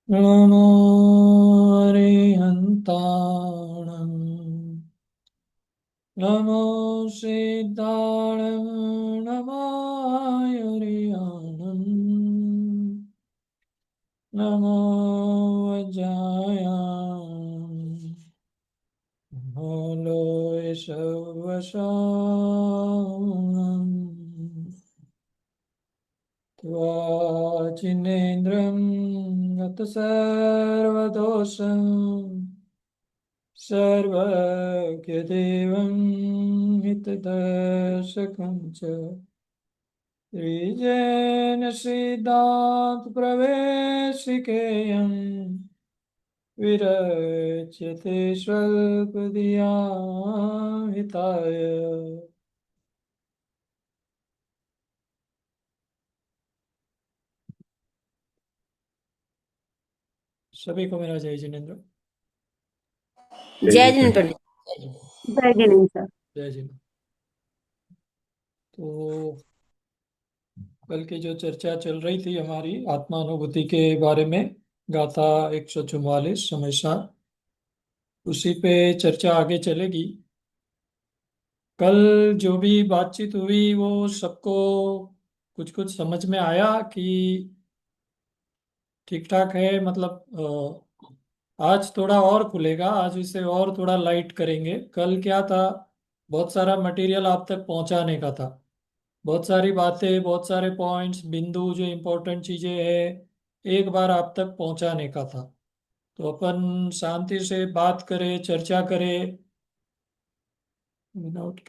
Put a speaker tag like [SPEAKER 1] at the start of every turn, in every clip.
[SPEAKER 1] नमो अरिहन्ताणम् नमो सिद्धाणं नमायुरियाणम् नमो वज्रायाम् नमो लोय सवसानम् त्वाचिनेन्द्रं गतसर्वदोषम् सर्वज्ञदेवं हितदर्शकं च श्रीजेन सिद्धान्तप्रवेशिकेयं विरच्यते स्वल्पधिया हिताय। सभी को मेरा जय जिनेन्द्र।
[SPEAKER 2] जय जिन पंडित।
[SPEAKER 3] जय जिनेन्द्र सर।
[SPEAKER 1] जय जिनेन्द्र। तो कल की जो चर्चा चल रही थी हमारी आत्मानुभूति के बारे में, गाथा 144 हमेशा उसी पे चर्चा आगे चलेगी। कल जो भी बातचीत हुई वो सबको कुछ कुछ समझ में आया कि ठीक ठाक है, मतलब आज थोड़ा और खुलेगा, आज इसे और थोड़ा लाइट करेंगे। कल क्या था, बहुत सारा मटेरियल आप तक पहुंचाने का था, बहुत सारी बातें, बहुत सारे पॉइंट्स, बिंदु, जो इम्पोर्टेंट चीजें हैं एक बार आप तक पहुंचाने का था। तो अपन शांति से बात करें, चर्चा करें। विदाउट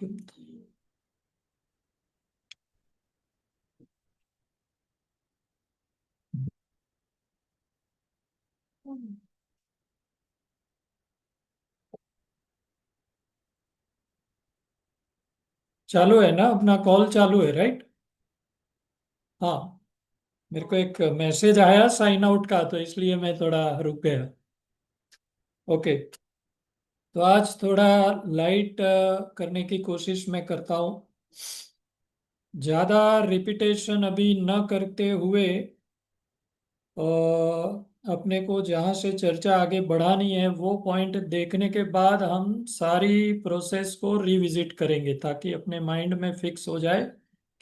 [SPEAKER 1] चालू है ना, अपना कॉल चालू है, राइट? हाँ, मेरे को एक मैसेज आया साइन आउट का, तो इसलिए मैं थोड़ा रुक गया। ओके, तो आज थोड़ा लाइट करने की कोशिश मैं करता हूँ, ज़्यादा रिपीटेशन अभी न करते हुए। अपने को जहाँ से चर्चा आगे बढ़ानी है वो पॉइंट देखने के बाद हम सारी प्रोसेस को रिविजिट करेंगे, ताकि अपने माइंड में फिक्स हो जाए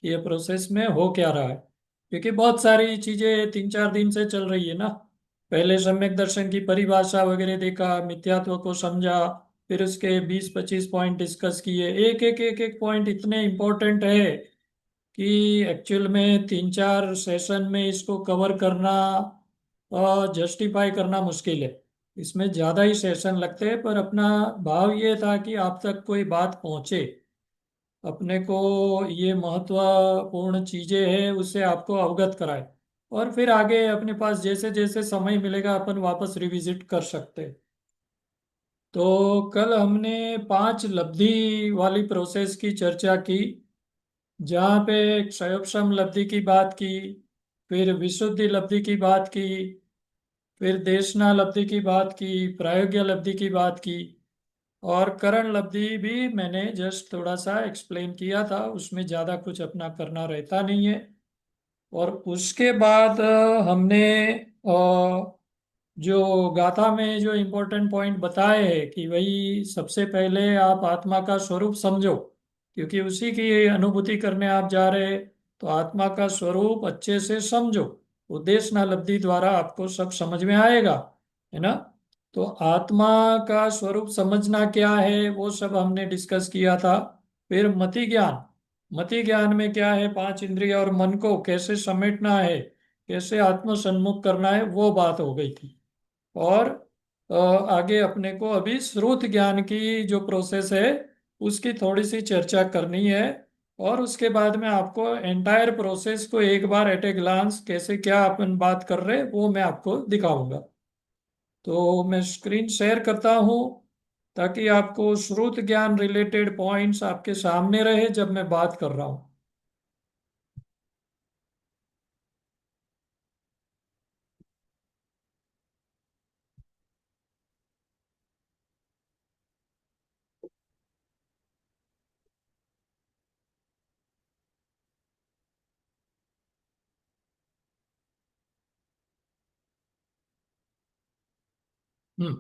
[SPEAKER 1] कि ये प्रोसेस में हो क्या रहा है। क्योंकि बहुत सारी चीजें 3-4 दिन से चल रही है ना। पहले सम्यक दर्शन की परिभाषा वगैरह देखा, मिथ्यात्व को समझा, फिर उसके 20-25 पॉइंट डिस्कस किए। एक एक एक एक पॉइंट इतने इम्पोर्टेंट है कि एक्चुअल में 3-4 सेशन में इसको कवर करना और जस्टिफाई करना मुश्किल है। इसमें ज़्यादा ही सेशन लगते हैं, पर अपना भाव ये था कि आप तक कोई बात पहुँचे, अपने को ये महत्वपूर्ण चीज़ें हैं उससे आपको अवगत कराए, और फिर आगे अपने पास जैसे जैसे समय मिलेगा अपन वापस रिविजिट कर सकते हैं। तो कल हमने 5 लब्धि वाली प्रोसेस की चर्चा की, जहाँ पे क्षयोपशम लब्धि की बात की, फिर विशुद्धि लब्धि की बात की, फिर देशना लब्धि की बात की, प्रायोग्य लब्धि की बात की, और करण लब्धि भी मैंने जस्ट थोड़ा सा एक्सप्लेन किया था, उसमें ज़्यादा कुछ अपना करना रहता नहीं है। और उसके बाद हमने जो गाथा में जो इम्पोर्टेंट पॉइंट बताए हैं कि भाई सबसे पहले आप आत्मा का स्वरूप समझो, क्योंकि उसी की अनुभूति करने आप जा रहे हैं। तो आत्मा का स्वरूप अच्छे से समझो, उद्देश्य ना लब्धि द्वारा आपको सब समझ में आएगा, है ना। तो आत्मा का स्वरूप समझना क्या है वो सब हमने डिस्कस किया था। फिर मति ज्ञान, मति ज्ञान में क्या है, 5 इंद्रिय और मन को कैसे समेटना है, कैसे आत्म सन्मुख करना है, वो बात हो गई थी। और आगे अपने को अभी श्रुत ज्ञान की जो प्रोसेस है उसकी थोड़ी सी चर्चा करनी है। और उसके बाद में आपको एंटायर प्रोसेस को एक बार एट ए ग्लांस कैसे क्या अपन बात कर रहे हैं वो मैं आपको दिखाऊंगा। तो मैं स्क्रीन शेयर करता हूँ, ताकि आपको श्रुत ज्ञान रिलेटेड पॉइंट्स आपके सामने रहे जब मैं बात कर रहा हूँ। हम्म।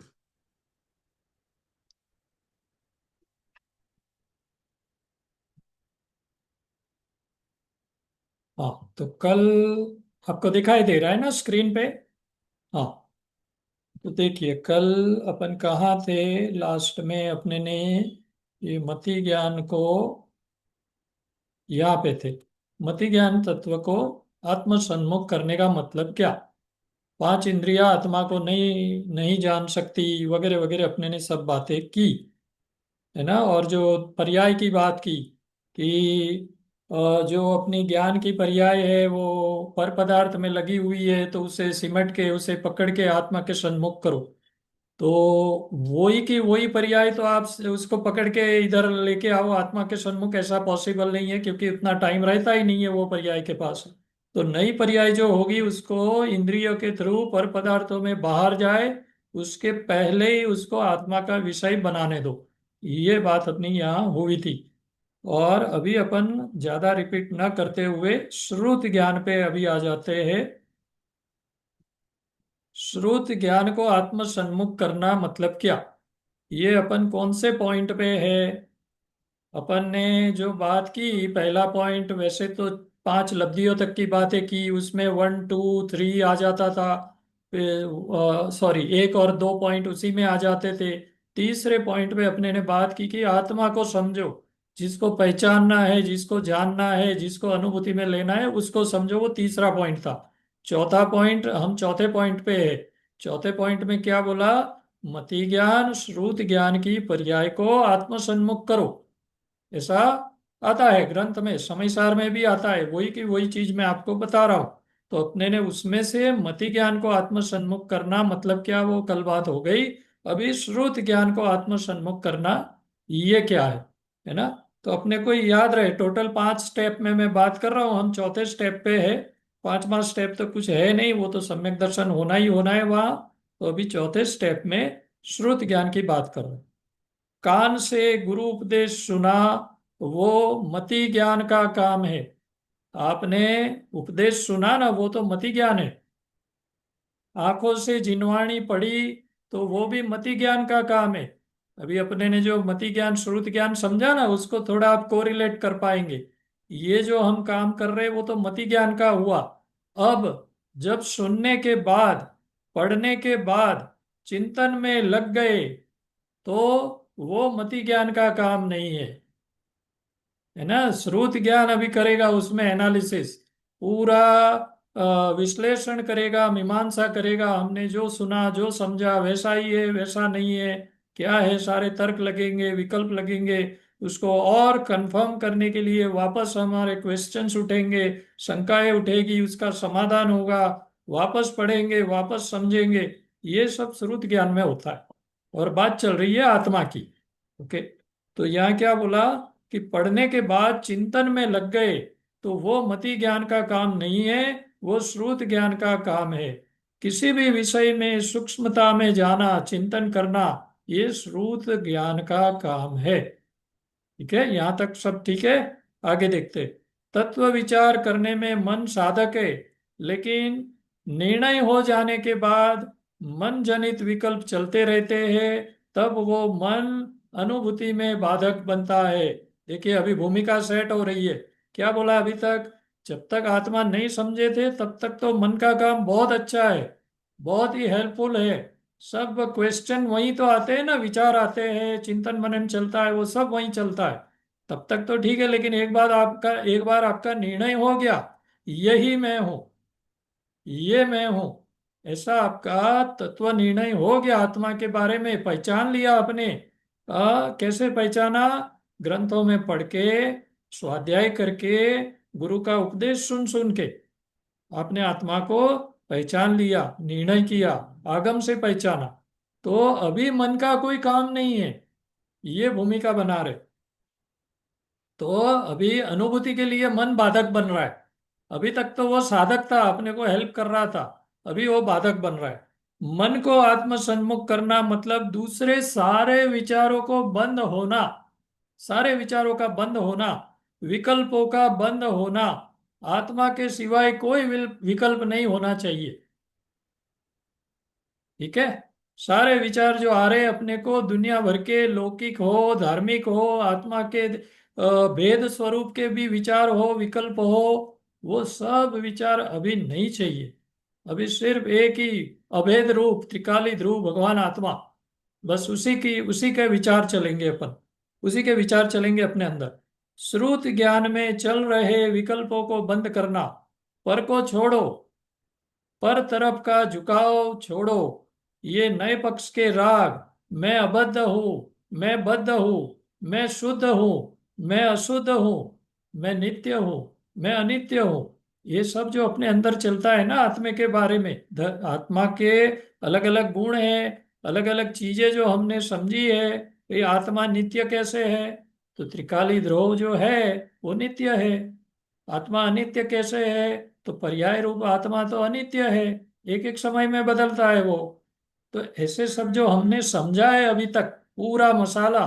[SPEAKER 1] हाँ, तो कल आपको दिखाई दे रहा है ना स्क्रीन पे? हाँ, तो देखिए कल अपन कहाँ थे। लास्ट में अपने ने ये मति ज्ञान को, यहाँ पे थे। मति ज्ञान तत्व को आत्मसन्मुख करने का मतलब क्या? पांच इंद्रियां आत्मा को नहीं नहीं जान सकती, वगैरह वगैरह अपने ने सब बातें की, है ना। और जो पर्याय की बात की कि जो अपनी ज्ञान की पर्याय है वो पर पदार्थ में लगी हुई है, तो उसे सिमट के उसे पकड़ के आत्मा के सन्मुख करो। तो वही की वही पर्याय तो आप उसको पकड़ के इधर लेके आओ आत्मा के सन्मुख, ऐसा पॉसिबल नहीं है, क्योंकि उतना टाइम रहता ही नहीं है वो पर्याय के पास। तो नई पर्याय जो होगी उसको इंद्रियों के थ्रू पर पदार्थों में बाहर जाए, उसके पहले ही उसको आत्मा का विषय बनाने दो। ये बात अपनी यहाँ हुई थी। और अभी अपन ज्यादा रिपीट ना करते हुए श्रुत ज्ञान पे अभी आ जाते हैं। श्रुत ज्ञान को आत्म सन्मुख करना मतलब क्या? ये अपन कौन से पॉइंट पे है? अपन ने जो बात की पहला पॉइंट, वैसे तो पांच लब्धियों तक की बातें की, उसमें 1 2 3 आ जाता था। सॉरी, एक और दो पॉइंट उसी में आ जाते थे। तीसरे पॉइंट पे अपने ने बात की कि आत्मा को समझो, जिसको पहचानना है, जिसको जानना है, जिसको अनुभूति में लेना है उसको समझो, वो तीसरा पॉइंट था। चौथा पॉइंट, हम चौथे पॉइंट पे है। चौथे पॉइंट में क्या बोला? मति ज्ञान श्रुत ज्ञान की पर्याय को आत्मसन्मुख करो, ऐसा आता है ग्रंथ में, समय सार में भी आता है। वही की वही चीज मैं आपको बता रहा हूं। तो अपने ने उसमें से मति ज्ञान को आत्मसन्मुख करना मतलब क्या, वो कल बात हो गई। अभी श्रुत ज्ञान को आत्मसन्मुख करना, ये क्या है ना। तो अपने को याद रहे टोटल 5 स्टेप में मैं बात कर रहा हूँ, हम चौथे स्टेप पे है। पांचवा स्टेप तो कुछ है नहीं, वो तो सम्यक दर्शन होना ही होना है वहां। तो अभी चौथे स्टेप में श्रुत ज्ञान की बात कर रहे हैं। कान से गुरु उपदेश सुना, वो मति ज्ञान का काम है। आपने उपदेश सुना ना, वो तो मति ज्ञान है। आंखों से जिनवाणी पढ़ी, तो वो भी मति ज्ञान का काम है। अभी अपने ने जो मति ज्ञान श्रुत ज्ञान समझा ना, उसको थोड़ा आप कोरिलेट कर पाएंगे। ये जो हम काम कर रहे हैं वो तो मति ज्ञान का हुआ। अब जब सुनने के बाद, पढ़ने के बाद चिंतन में लग गए, तो वो मति ज्ञान का काम नहीं है, है ना। श्रुत ज्ञान अभी करेगा, उसमें एनालिसिस पूरा, विश्लेषण करेगा, मीमांसा करेगा। हमने जो सुना जो समझा वैसा ही है वैसा नहीं है, क्या है, सारे तर्क लगेंगे, विकल्प लगेंगे। उसको और कंफर्म करने के लिए वापस हमारे क्वेश्चंस उठेंगे, शंकाएं उठेगी, उसका समाधान होगा। वापस पढ़ेंगे, वापस समझेंगे। ये सब श्रुत ज्ञान में होता है। और बात चल रही है आत्मा की। ओके। तो यहाँ क्या बोला कि पढ़ने के बाद चिंतन में लग गए, तो वो मति ज्ञान का काम नहीं है, वो श्रुत ज्ञान का काम है। किसी भी विषय में सूक्ष्मता में जाना, चिंतन करना, ये श्रुत ज्ञान का काम है। ठीक है, यहां तक सब ठीक है। आगे देखते। तत्व विचार करने में मन साधक है, लेकिन निर्णय हो जाने के बाद मन जनित विकल्प चलते रहते हैं, तब वो मन अनुभूति में बाधक बनता है। देखिए अभी भूमिका सेट हो रही है। क्या बोला अभी तक? जब तक आत्मा नहीं समझे थे तब तक तो मन का काम बहुत अच्छा है, बहुत ही हेल्पफुल है। सब क्वेश्चन वही तो आते हैं ना, विचार आते हैं, चिंतन मनन चलता है, वो सब वही चलता है। तब तक तो ठीक है, लेकिन एक बार आपका निर्णय हो गया, यही मैं हूं, ये मैं हूं, ऐसा आपका तत्व निर्णय हो गया, आत्मा के बारे में पहचान लिया आपने। कैसे पहचाना? ग्रंथों में पढ़ के, स्वाध्याय करके, गुरु का उपदेश सुन सुन के आपने आत्मा को पहचान लिया, निर्णय किया, आगम से पहचाना। तो अभी मन का कोई काम नहीं है, ये भूमिका बना रहे। तो अभी अनुभूति के लिए मन बाधक बन रहा है। अभी तक तो वो साधक था, अपने को हेल्प कर रहा था, अभी वो बाधक बन रहा है। मन को आत्म सन्मुख करना मतलब दूसरे सारे विचारों को बंद होना, सारे विचारों का बंद होना, विकल्पों का बंद होना। आत्मा के सिवाय कोई विकल्प नहीं होना चाहिए। ठीक है। सारे विचार जो आ रहे हैं अपने को, दुनिया भर के, लौकिक हो, धार्मिक हो, आत्मा के भेद स्वरूप के भी विचार हो, विकल्प हो, वो सब विचार अभी नहीं चाहिए। अभी सिर्फ एक ही अभेद रूप त्रिकाली ध्रुव भगवान आत्मा, बस उसी के विचार चलेंगे अपन। उसी के विचार चलेंगे अपने अंदर। श्रुत ज्ञान में चल रहे विकल्पों को बंद करना, पर को छोड़ो, पर तरफ का झुकाव छोड़ो, ये नए पक्ष के राग, मैं अबद्ध हूँ, मैं बद्ध हूँ, मैं शुद्ध हूँ, मैं अशुद्ध हूँ, मैं नित्य हूँ, मैं अनित्य हूँ, ये सब जो अपने अंदर चलता है ना आत्मा के बारे में, आत्मा के अलग अलग गुण हैं, अलग अलग चीजें जो हमने समझी है। ये आत्मा नित्य कैसे है? तो त्रिकाली ध्रुव जो है वो नित्य है। आत्मा अनित्य कैसे है? तो पर्याय रूप आत्मा तो अनित्य है, एक एक समय में बदलता है वो। तो ऐसे सब जो हमने समझा है अभी तक, पूरा मसाला,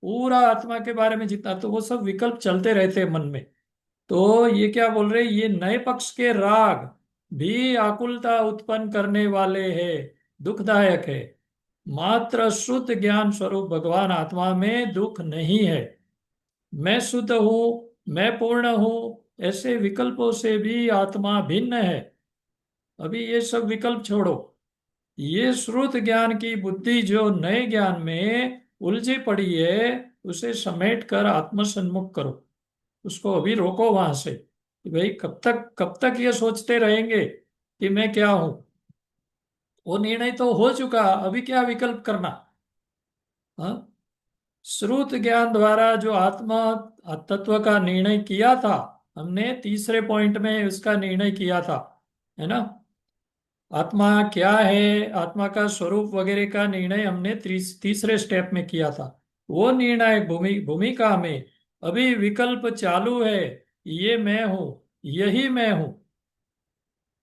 [SPEAKER 1] पूरा आत्मा के बारे में जितना, तो वो सब विकल्प चलते रहते हैं मन में। तो ये क्या बोल रहे हैं, ये नए पक्ष के राग भी आकुलता उत्पन्न करने वाले हैं, दुखदायक है। मात्र शुद्ध ज्ञान स्वरूप भगवान आत्मा में दुख नहीं है। मैं शुद्ध हूँ, मैं पूर्ण हूँ, ऐसे विकल्पों से भी आत्मा भिन्न है। अभी ये सब विकल्प छोड़ो। ये श्रुत ज्ञान की बुद्धि जो नए ज्ञान में उलझी पड़ी है, उसे समेट कर आत्मसन्मुख करो। उसको अभी रोको वहां से कि भाई कब तक ये सोचते रहेंगे कि मैं क्या हूं। वो निर्णय तो हो चुका, अभी क्या विकल्प करना। हाँ, श्रुत ज्ञान द्वारा जो आत्मा तत्व का निर्णय किया था, हमने तीसरे पॉइंट में उसका निर्णय किया था, है ना। आत्मा क्या है, आत्मा का स्वरूप वगैरह का निर्णय हमने तीसरे स्टेप में किया था। वो निर्णायक भूमिका में अभी विकल्प चालू है। ये मैं हूं, यही मैं हूं।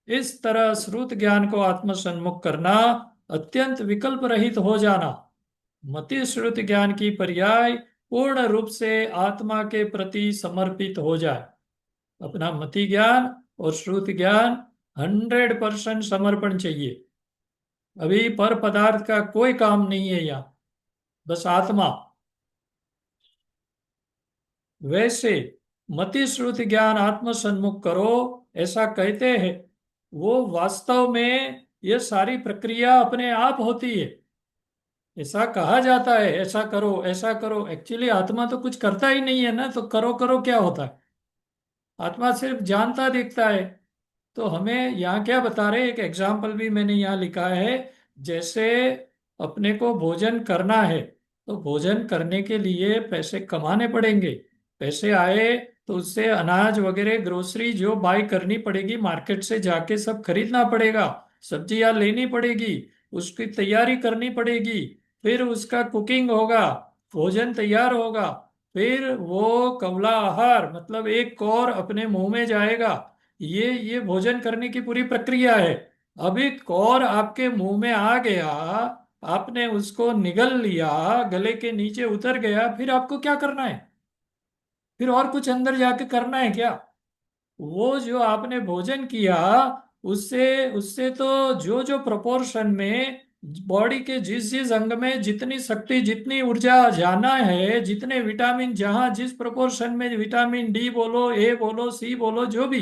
[SPEAKER 1] इस तरह श्रुत ज्ञान को आत्मसन्मुख करना, अत्यंत विकल्प रहित हो जाना, मति श्रुत ज्ञान की पर्याय पूर्ण रूप से आत्मा के प्रति समर्पित हो जाए। अपना मति ज्ञान और श्रुत ज्ञान 100% समर्पण चाहिए। अभी पर पदार्थ का कोई काम नहीं है यहाँ, बस आत्मा। वैसे मति श्रुति ज्ञान आत्म सन्मुख करो, ऐसा कहते हैं। वो वास्तव में ये सारी प्रक्रिया अपने आप होती है। ऐसा कहा जाता है, ऐसा करो ऐसा करो, एक्चुअली आत्मा तो कुछ करता ही नहीं है ना, तो करो करो क्या होता है? आत्मा सिर्फ जानता दिखता है। तो हमें यहाँ क्या बता रहे, एक एग्जाम्पल भी मैंने यहाँ लिखा है। जैसे अपने को भोजन करना है, तो भोजन करने के लिए पैसे कमाने पड़ेंगे। पैसे आए तो उससे अनाज वगैरह ग्रोसरी जो बाई करनी पड़ेगी, मार्केट से जाके सब खरीदना पड़ेगा। सब्जियां लेनी पड़ेगी, उसकी तैयारी करनी पड़ेगी, फिर उसका कुकिंग होगा, भोजन तैयार होगा, फिर वो कवला आहार मतलब एक कौर अपने मुंह में जाएगा। ये भोजन करने की पूरी प्रक्रिया है। अभी कौर आपके मुंह में आ गया, आपने उसको निगल लिया, गले के नीचे उतर गया, फिर आपको क्या करना है? फिर और कुछ अंदर जाके करना है क्या? वो जो आपने भोजन किया, उससे उससे तो जो जो प्रोपोर्शन में बॉडी के जिस जिस अंग में जितनी शक्ति जितनी ऊर्जा जाना है, जितने विटामिन जहां जिस प्रोपोर्शन में, विटामिन डी बोलो, ए बोलो, सी बोलो, जो भी,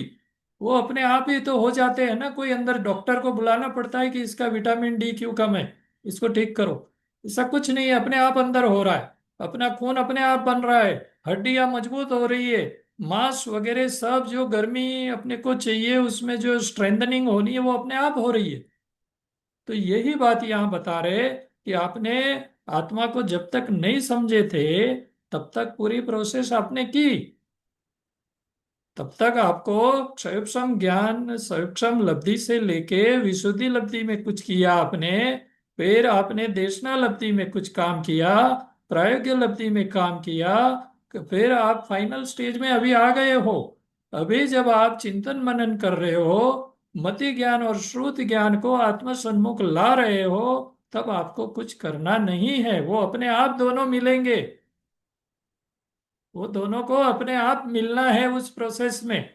[SPEAKER 1] वो अपने आप ही तो हो जाते हैं ना। कोई अंदर डॉक्टर को बुलाना पड़ता है कि इसका विटामिन डी क्यों कम है, इसको ठीक करो? ऐसा कुछ नहीं है, अपने आप अंदर हो रहा है। अपना खून अपने आप बन रहा है, हड्डियां मजबूत हो रही है, मांस वगैरह सब जो गर्मी अपने को चाहिए, उसमें जो स्ट्रेंथनिंग होनी है वो अपने आप हो रही है। तो यही बात यहाँ बता रहे कि आपने आत्मा को जब तक नहीं समझे थे, तब तक पूरी प्रोसेस आपने की। तब तक आपको सूक्ष्म ज्ञान, सूक्ष्म लब्धि से लेके विशुद्धि लब्धि में कुछ किया आपने, फिर आपने देशना लब्धि में कुछ काम किया, प्रायोगिक लब्धि में काम किया, फिर आप फाइनल स्टेज में अभी आ गए हो। अभी जब आप चिंतन मनन कर रहे हो, मति ज्ञान और श्रुति ज्ञान को आत्म सन्मुख ला रहे हो, तब आपको कुछ करना नहीं है, वो अपने आप दोनों मिलेंगे। वो दोनों को अपने आप मिलना है उस प्रोसेस में।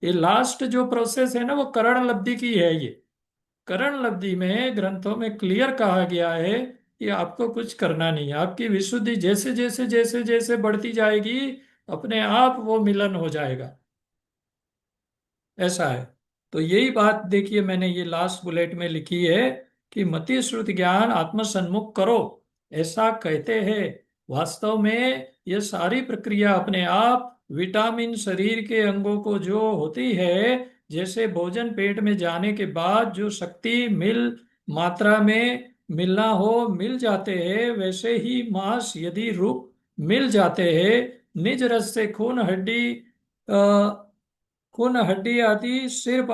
[SPEAKER 1] ये लास्ट जो प्रोसेस है ना, वो करण लब्धि की है ये। करण लब्धि में ग्रंथों में क्लियर कहा गया है कि आपको कुछ करना नहीं है। आपकी विशुद्धि जैसे जैसे जैसे जैसे बढ़ती जाएगी, अपने आप वो मिलन हो जाएगा। ऐसा है। तो यही बात देखिए, मैंने ये लास्ट बुलेट में लिखी है कि मति श्रुति ज्ञान आत्म सन्मुख करो, ऐसा कहते हैं। वास्तव में ये सारी प्रक्रिया अपने आप विटामिन शरीर के अंगों को जो होती है, जैसे भोजन पेट में जाने के बाद जो शक्ति मात्रा में मिलना हो मिल जाते हैं, वैसे ही मांस यदि रूप मिल जाते हैं, निज रस से खून हड्डी आदि सिर्फ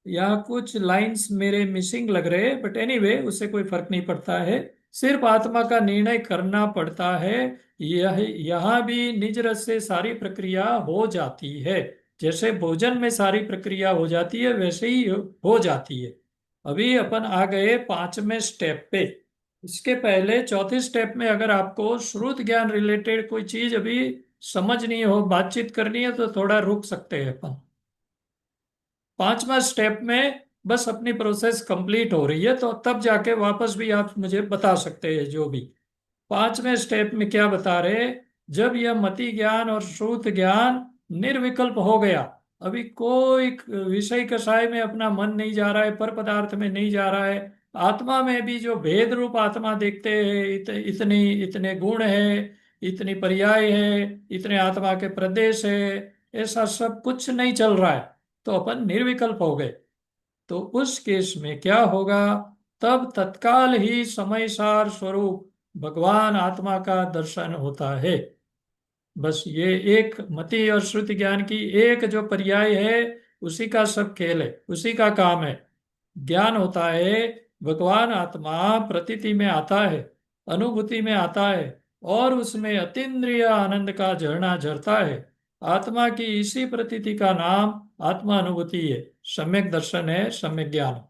[SPEAKER 1] यहाँ कुछ लाइंस मेरे मिसिंग लग रहे हैं, बट एनीवे उससे कोई फर्क नहीं पड़ता है। सिर्फ आत्मा का निर्णय करना पड़ता है। यह यहाँ भी निज रस से सारी प्रक्रिया हो जाती है। जैसे भोजन में सारी प्रक्रिया हो जाती है, वैसे ही हो जाती है। अभी अपन आ गए पांचवें स्टेप पे। इसके पहले चौथे स्टेप में अगर आपको श्रुत ज्ञान रिलेटेड कोई चीज अभी समझ नहीं हो, बातचीत करनी है, तो थोड़ा रुक सकते हैं अपन। पांचवा स्टेप में बस अपनी प्रोसेस कंप्लीट हो रही है, तो तब जाके वापस भी आप मुझे बता सकते हैं जो भी। पांचवें स्टेप में क्या बता रहे, जब यह मति ज्ञान और श्रुत ज्ञान निर्विकल्प हो गया, अभी कोई विषय कषाय में अपना मन नहीं जा रहा है, पर पदार्थ में नहीं जा रहा है, आत्मा में भी जो भेद रूप आत्मा देखते हैं, इतनी इतने गुण है, इतनी पर्याय है, इतने आत्मा के प्रदेश है, ऐसा सब कुछ नहीं चल रहा है, तो अपन निर्विकल्प हो गए। तो उस केस में क्या होगा, तब तत्काल ही समय सार स्वरूप भगवान आत्मा का दर्शन होता है। बस ये एक मति और श्रुति ज्ञान की एक जो पर्याय है, उसी का सब खेल है, उसी का काम है। ज्ञान होता है, भगवान आत्मा प्रतीति में आता है, अनुभूति में आता है, और उसमें अतीन्द्रिय आनंद का झरना झरता है। आत्मा की इसी प्रतीति का नाम आत्मा अनुभूति है, सम्यक दर्शन है, सम्यक ज्ञान।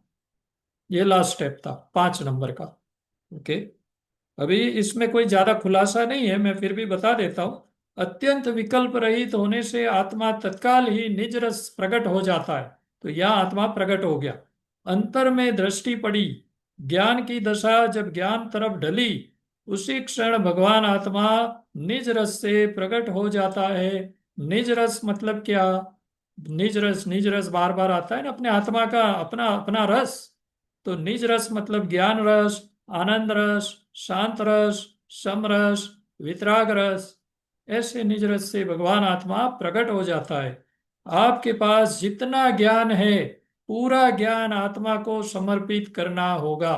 [SPEAKER 1] ये लास्ट स्टेप था 5 नंबर का। ओके। अभी इसमें कोई ज्यादा खुलासा नहीं है, मैं फिर भी बता देता हूं। अत्यंत विकल्प रहित होने से आत्मा तत्काल ही निज रस प्रकट हो जाता है। तो यह आत्मा प्रकट हो गया। अंतर में दृष्टि पड़ी, ज्ञान की दशा जब ज्ञान तरफ ढली, उसी क्षण भगवान आत्मा निज रस से प्रकट हो जाता है। निज रस मतलब क्या? निज रस बार बार आता है ना, अपने आत्मा का अपना अपना रस। तो निज रस मतलब ज्ञान रस, आनंद रस, शांत रस, सम रस, वितराग रस। ऐसे निज रस से भगवान आत्मा प्रकट हो जाता है। आपके पास जितना ज्ञान है, पूरा ज्ञान आत्मा को समर्पित करना होगा।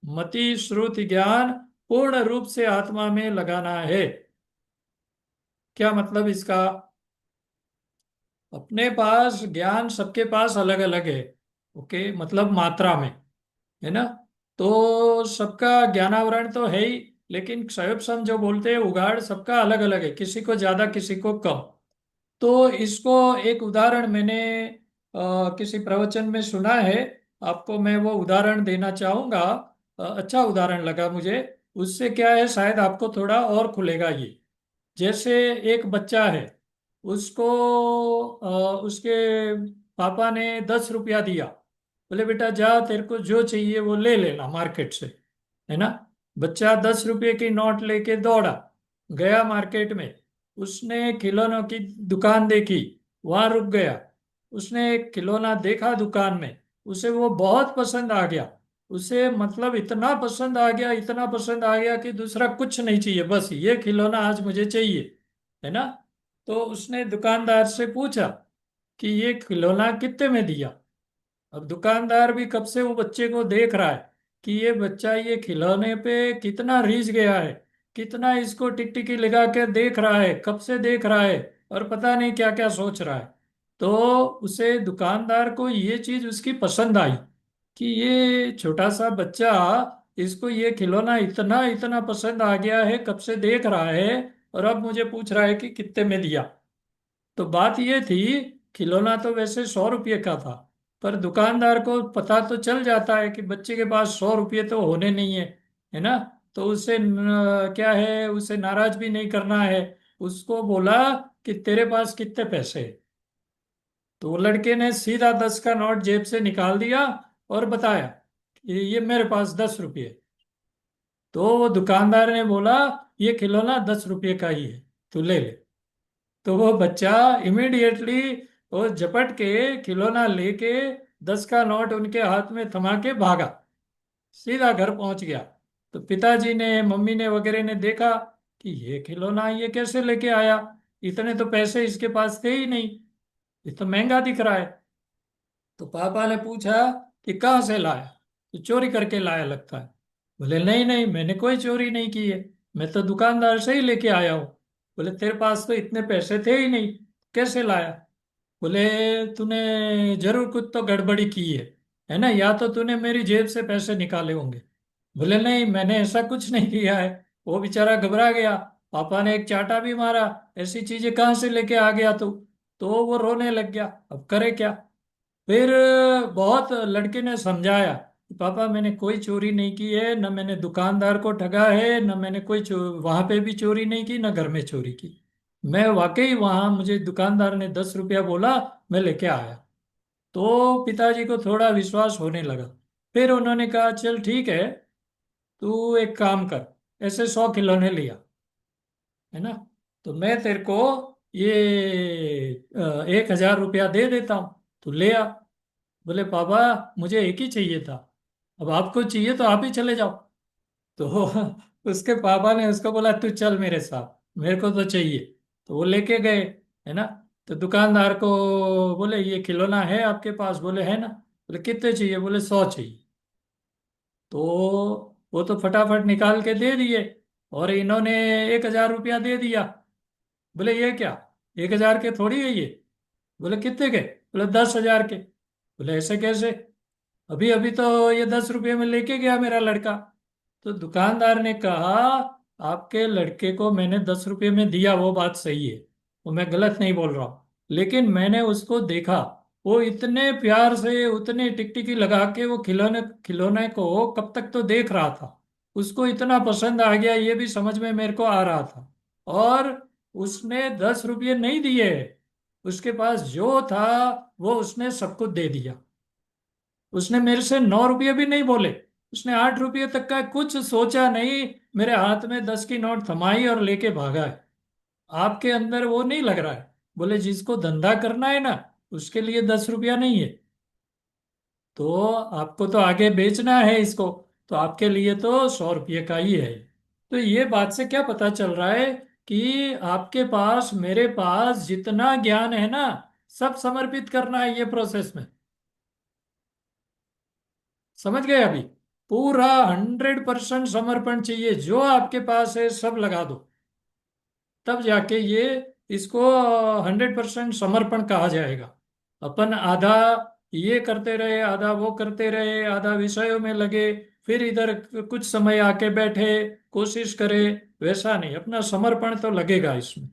[SPEAKER 1] मति श्रुति ज्ञान पूर्ण रूप से आत्मा में लगाना है। क्या मतलब इसका? अपने पास ज्ञान सबके पास अलग अलग है। ओके, मतलब मात्रा में, है ना? तो सबका ज्ञानावरण तो है ही, लेकिन क्षयोपसम जो बोलते हैं उगाड़, सबका अलग अलग है, किसी को ज्यादा किसी को कम। तो इसको एक उदाहरण मैंने किसी प्रवचन में सुना है, आपको मैं वो उदाहरण देना चाहूंगा। अच्छा उदाहरण लगा मुझे। उससे क्या है, शायद आपको थोड़ा और खुलेगा ये। जैसे एक बच्चा है, उसको उसके पापा ने 10 रुपया दिया, बोले बेटा जा, तेरे को जो चाहिए वो ले लेना मार्केट से, है ना? बच्चा 10 रुपये की नोट लेके दौड़ा, गया मार्केट में। उसने खिलौनों की दुकान देखी, वहां रुक गया। उसने एक खिलौना देखा दुकान में, उसे वो बहुत पसंद आ गया। उसे मतलब इतना पसंद आ गया, इतना पसंद आ गया कि दूसरा कुछ नहीं चाहिए, बस ये खिलौना आज मुझे चाहिए, है ना? तो उसने दुकानदार से पूछा कि ये खिलौना कितने में दिया। अब दुकानदार भी कब से वो बच्चे को देख रहा है कि ये बच्चा ये खिलौने पे कितना रीझ गया है, कितना इसको टिकटिकी लगा के देख रहा है, कब से देख रहा है, और पता नहीं क्या क्या सोच रहा है। तो उसे दुकानदार को ये चीज उसकी पसंद आई कि ये छोटा सा बच्चा, इसको ये खिलौना इतना इतना पसंद आ गया है, कब से देख रहा है, और अब मुझे पूछ रहा है कि कितने में दिया। तो बात ये थी, खिलौना तो वैसे 100 रुपये का था, पर दुकानदार को पता तो चल जाता है कि बच्चे के पास 100 रुपये तो होने नहीं है, है ना? तो उसे क्या है, उसे नाराज भी नहीं करना है। उसको बोला कि तेरे पास कितने पैसे हैं? तो वो लड़के ने सीधा 10 का नोट जेब से निकाल दिया, और बताया कि ये मेरे पास 10 रुपये। तो वो दुकानदार ने बोला ये खिलौना 10 रुपये का ही है, तू ले ले। तो वो बच्चा इमीडिएटली वो झपट के खिलौना लेके 10 का नोट उनके हाथ में थमा के भागा, सीधा घर पहुंच गया। तो पिताजी ने, मम्मी ने वगैरह ने देखा कि ये खिलौना ये कैसे लेके आया, इतने तो पैसे इसके पास थे ही नहीं, ये तो महंगा दिख रहा है। तो पापा ने पूछा कि कहाँ से लाया, तो चोरी करके लाया लगता है। बोले नहीं नहीं, मैंने कोई चोरी नहीं की है, मैं तो दुकानदार से ही लेके आया हूँ। बोले तेरे पास तो इतने पैसे थे ही नहीं, कैसे लाया। बोले तूने जरूर कुछ तो गड़बड़ी की है ना, या तो तूने मेरी जेब से पैसे निकाले होंगे। बोले नहीं, मैंने ऐसा कुछ नहीं किया है। वो बेचारा घबरा गया, पापा ने एक चांटा भी मारा, ऐसी चीजें कहाँ से लेके आ गया तू। तो वो रोने लग गया, अब करे क्या। फिर बहुत लड़के ने समझाया कि पापा मैंने कोई चोरी नहीं की है, न मैंने दुकानदार को ठगा है, न मैंने कोई वहां पे भी चोरी नहीं की, न घर में चोरी की। मैं वाकई वहां, मुझे दुकानदार ने 10 रुपया बोला, मैं लेके आया। तो पिताजी को थोड़ा विश्वास होने लगा। फिर उन्होंने कहा चल ठीक है, तू एक काम कर, ऐसे 100 खिलौने लिया, है ना, तो मैं तेरे को ये 1,000 रुपया दे देता हूँ, तू ले आ। बोले पापा मुझे एक ही चाहिए था, अब आपको चाहिए तो आप ही चले जाओ। तो उसके पापा ने उसको बोला तू चल मेरे साथ, मेरे को तो चाहिए। तो वो लेके गए, है ना। तो दुकानदार को बोले ये खिलौना है आपके पास, बोले है ना। बोले कितने चाहिए, बोले 100 चाहिए। तो वो तो फटाफट निकाल के दे दिए, और इन्होंने 1,000 रुपया दे दिया। बोले ये क्या, 1,000 के थोड़ी है ये। बोले कितने के, बोले 10,000 के। बोले ऐसे कैसे, अभी अभी तो ये 10 रुपये में लेके गया मेरा लड़का। तो दुकानदार ने कहा आपके लड़के को मैंने 10 रुपये में दिया, वो बात सही है, वो मैं गलत नहीं बोल रहा हूँ, लेकिन मैंने उसको देखा, वो इतने प्यार से उतने टिकटिकी लगा के वो खिलौने खिलौने को कब तक तो देख रहा था, उसको इतना पसंद आ गया, ये भी समझ में मेरे को आ रहा था। और उसने 10 रुपये नहीं दिए, उसके पास जो था वो उसने सब कुछ दे दिया। उसने मेरे से 9 रुपये भी नहीं बोले, उसने 8 रुपये तक का कुछ सोचा नहीं, मेरे हाथ में 10 की नोट थमाई और लेके भागा है। आपके अंदर वो नहीं लग रहा है। बोले जिसको धंधा करना है ना, उसके लिए 10 रुपया नहीं है, तो आपको तो आगे बेचना है इसको, तो आपके लिए तो 100 रुपये का ही है। तो ये बात से क्या पता चल रहा है कि आपके पास, मेरे पास जितना ज्ञान है ना, सब समर्पित करना है ये प्रोसेस में। समझ गए अभी, पूरा 100% समर्पण चाहिए, जो आपके पास है सब लगा दो, तब जाके ये, इसको 100% समर्पण कहा जाएगा। अपन आधा ये करते रहे, आधा वो करते रहे, आधा विषयों में लगे, फिर इधर कुछ समय आके बैठे, कोशिश करे, वैसा नहीं, अपना समर्पण तो लगेगा इसमें।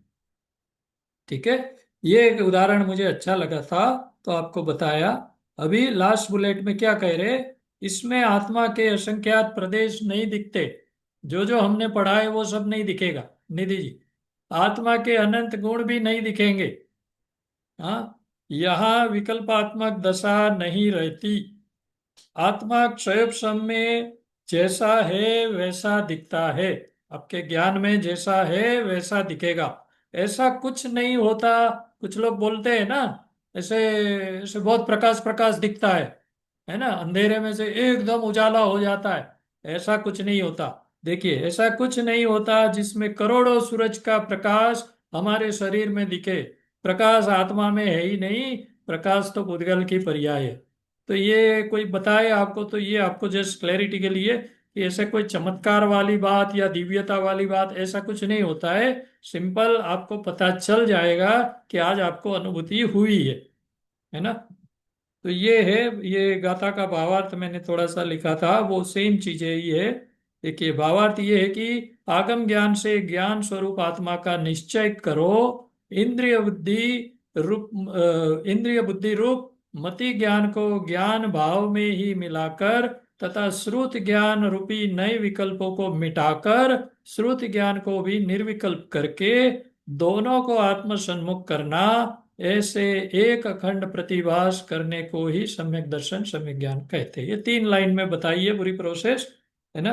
[SPEAKER 1] ठीक है, ये एक उदाहरण मुझे अच्छा लगा था, तो आपको बताया। अभी लास्ट बुलेट में क्या कह रहे, इसमें आत्मा के असंख्यात प्रदेश नहीं दिखते, जो जो हमने पढ़ा है वो सब नहीं दिखेगा निधि जी। आत्मा के अनंत गुण भी नहीं दिखेंगे। हाँ, यहाँ विकल्पात्मक दशा नहीं रहती। आत्मा क्षय में जैसा है वैसा दिखता है, आपके ज्ञान में जैसा है वैसा दिखेगा, ऐसा कुछ नहीं होता। कुछ लोग बोलते हैं ना, ऐसे ऐसे बहुत प्रकाश प्रकाश दिखता है ना, अंधेरे में से एकदम उजाला हो जाता है, ऐसा कुछ नहीं होता। देखिए ऐसा कुछ नहीं होता जिसमें करोड़ों सूरज का प्रकाश हमारे शरीर में दिखे, प्रकाश आत्मा में है ही नहीं, प्रकाश तो भूतगल की पर्याय है। तो ये कोई बताए आपको, तो ये आपको जस्ट क्लैरिटी के लिए कि ऐसे कोई चमत्कार वाली बात या दिव्यता वाली बात ऐसा कुछ नहीं होता है। सिंपल आपको पता चल जाएगा कि आज आपको अनुभूति हुई है ना। तो ये है, ये गाथा का भावार्थ मैंने थोड़ा सा लिखा था, वो सेम चीजें ही है। देखिए भावार्थ ये है कि आगम ज्ञान से ज्ञान स्वरूप आत्मा का निश्चय करो, इंद्रिय बुद्धि इंद्रिय बुद्धि रूप मति ज्ञान को ज्ञान भाव में ही मिलाकर तथा श्रुत ज्ञान रूपी नए विकल्पों को मिटाकर श्रुत ज्ञान को भी निर्विकल्प करके दोनों को आत्म सन्मुख करना, ऐसे एक अखंड प्रतिभास करने को ही सम्यक दर्शन सम्यक ज्ञान कहते हैं। ये 3 लाइन में बताइए पूरी प्रोसेस, है ना।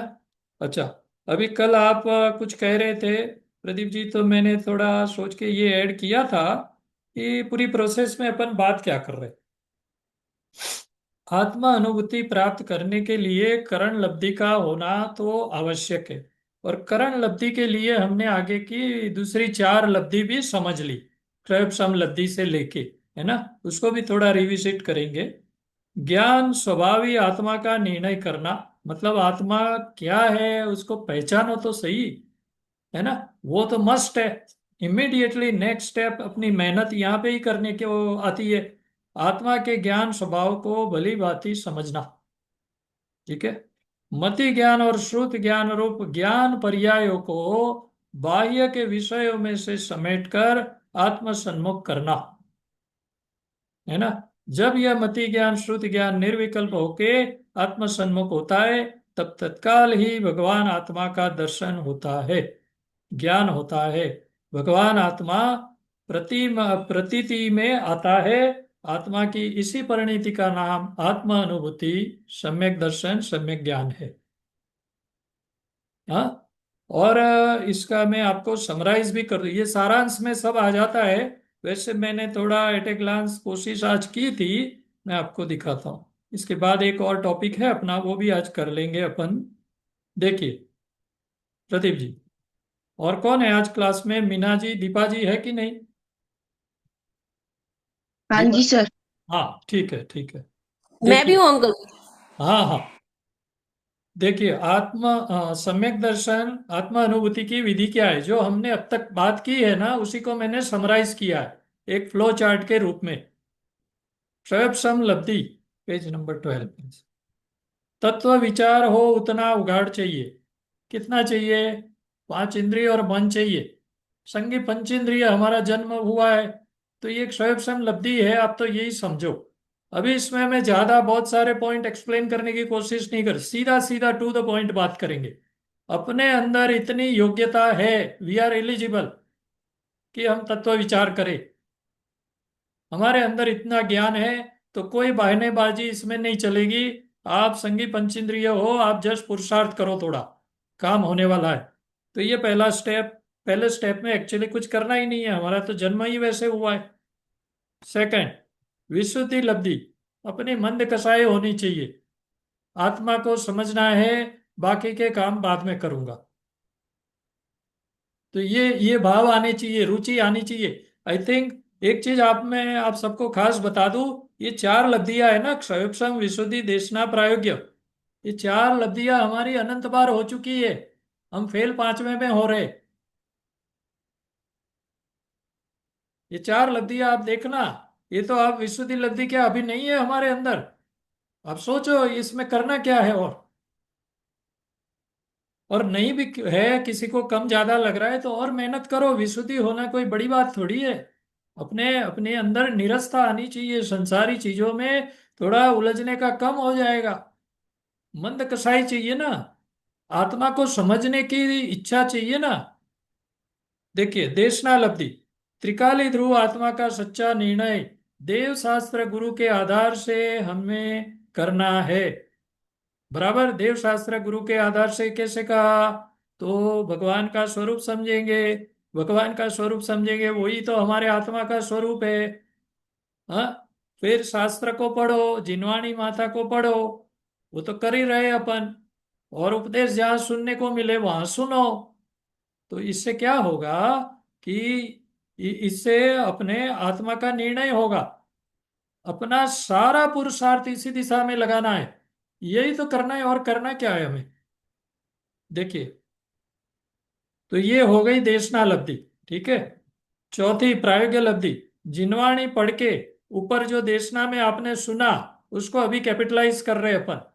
[SPEAKER 1] अच्छा, अभी कल आप कुछ कह रहे थे प्रदीप जी, तो मैंने थोड़ा सोच के ये ऐड किया था कि पूरी प्रोसेस में अपन बात क्या कर रहे हैं। आत्मा अनुभूति प्राप्त करने के लिए करण लब्धि का होना तो आवश्यक है, और करण लब्धि के लिए हमने आगे की दूसरी 4 लब्धि भी समझ ली, त्रय सम लब्धि से लेके, है ना। उसको भी थोड़ा रिविजिट करेंगे। ज्ञान स्वभावी आत्मा का निर्णय करना, मतलब आत्मा क्या है उसको पहचानो तो सही, है ना। वो तो मस्ट है। इमीडिएटली नेक्स्ट स्टेप अपनी मेहनत यहाँ पे ही करने की वो आती है। आत्मा के ज्ञान स्वभाव को भली भांति समझना, ठीक है। मति ज्ञान और श्रुत ज्ञान रूप ज्ञान पर्यायों को बाह्य के विषयों में से समेटकर आत्म सन्मुख करना, है ना। जब यह मति ज्ञान श्रुत ज्ञान निर्विकल्प होके आत्म सन्मुख होता है, तब तत्काल ही भगवान आत्मा का दर्शन होता है, ज्ञान होता है। भगवान आत्मा प्रतीति में आता है। आत्मा की इसी परिणति का नाम आत्मा अनुभूति सम्यक दर्शन सम्यक ज्ञान है। हाँ, और इसका मैं आपको समराइज भी कर दूं, ये सारांश में सब आ जाता है। वैसे मैंने थोड़ा एट ए ग्लांस कोशिश आज की थी, मैं आपको दिखाता हूँ। इसके बाद एक और टॉपिक है अपना, वो भी आज कर लेंगे अपन। देखिए प्रदीप जी, और कौन है आज क्लास में, मीना जी दीपा जी है कि नहीं?
[SPEAKER 3] हाँ
[SPEAKER 1] दीपा,
[SPEAKER 3] जी सर।
[SPEAKER 1] हाँ ठीक है ठीक है।
[SPEAKER 3] मैं भी
[SPEAKER 1] देखिए,
[SPEAKER 3] हूँ अंकल।
[SPEAKER 1] हाँ हाँ, देखिए आत्म सम्यक दर्शन आत्मा अनुभूति की विधि क्या है, जो हमने अब तक बात की है ना, उसी को मैंने समराइज किया है एक फ्लो चार्ट के रूप में। स्वयं लब्धि, पेज नंबर 12। तत्व विचार हो उतना उगाड़ चाहिए। कितना चाहिए? 5 इंद्रिय और मन चाहिए। संगी पंचेंद्रिय हमारा जन्म हुआ है, तो ये एक स्वयं लब्धि है, आप तो यही समझो। अभी इसमें मैं ज्यादा बहुत सारे पॉइंट एक्सप्लेन करने की कोशिश नहीं कर, सीधा सीधा टू द पॉइंट बात करेंगे। अपने अंदर इतनी योग्यता है, वी आर एलिजिबल, कि हम तत्व विचार करें। हमारे अंदर इतना ज्ञान है, तो कोई बहानेबाजी इसमें नहीं चलेगी। आप संगी पंचेंद्रिय हो, आप जस्ट पुरुषार्थ करो थोड़ा, काम होने वाला है। तो ये पहला स्टेप। पहले स्टेप में एक्चुअली कुछ करना ही नहीं है, हमारा तो जन्म ही वैसे हुआ है। सेकंड, विशुद्धि लब्धि, अपनी मंद कसाई होनी चाहिए। आत्मा को समझना है, बाकी के काम बाद में करूंगा। तो ये भाव आने चाहिए, रुचि आनी चाहिए। आई थिंक एक चीज आप सबको खास बता दूं, ये 4 लब्धियां है ना, क्षयोपम विशुद्धि देशना प्रायोग्य, ये 4 लब्धियां हमारी अनंत बार हो चुकी है। हम फेल 5वें में हो रहे। ये 4 लब्धियां आप देखना, ये तो आप विशुद्धि लब्धि क्या अभी नहीं है हमारे अंदर? आप सोचो इसमें करना क्या है। और नहीं भी है, किसी को कम ज्यादा लग रहा है तो और मेहनत करो, विशुद्धि होना कोई बड़ी बात थोड़ी है। अपने अपने अंदर निरस्ता आनी चाहिए, संसारी चीजों में थोड़ा उलझने का कम हो जाएगा। मंद कसाई चाहिए ना, आत्मा को समझने की इच्छा चाहिए ना। देखिए देशनालब्धि, त्रिकाली ध्रुव आत्मा का सच्चा निर्णय देव शास्त्र गुरु के आधार से हमें करना है। बराबर, देव शास्त्र गुरु के आधार से कैसे कहा? तो भगवान का स्वरूप समझेंगे। भगवान का स्वरूप समझेंगे, वही तो हमारे आत्मा का स्वरूप है। हाँ, फिर शास्त्र को पढ़ो, जिनवाणी माता को पढ़ो, वो तो कर ही रहे अपन। और उपदेश जहाँ सुनने को मिले वहां सुनो। तो इससे क्या होगा कि इससे अपने आत्मा का निर्णय होगा। अपना सारा पुरुषार्थ इसी दिशा में लगाना है, यही तो करना है, और करना क्या है हमें। देखिए, तो ये हो गई देशना लब्धि, ठीक है। चौथी प्रायोग्य लब्धि, जिनवाणी पढ़ के ऊपर जो देशना में आपने सुना, उसको अभी कैपिटलाइज कर रहे हैं अपन।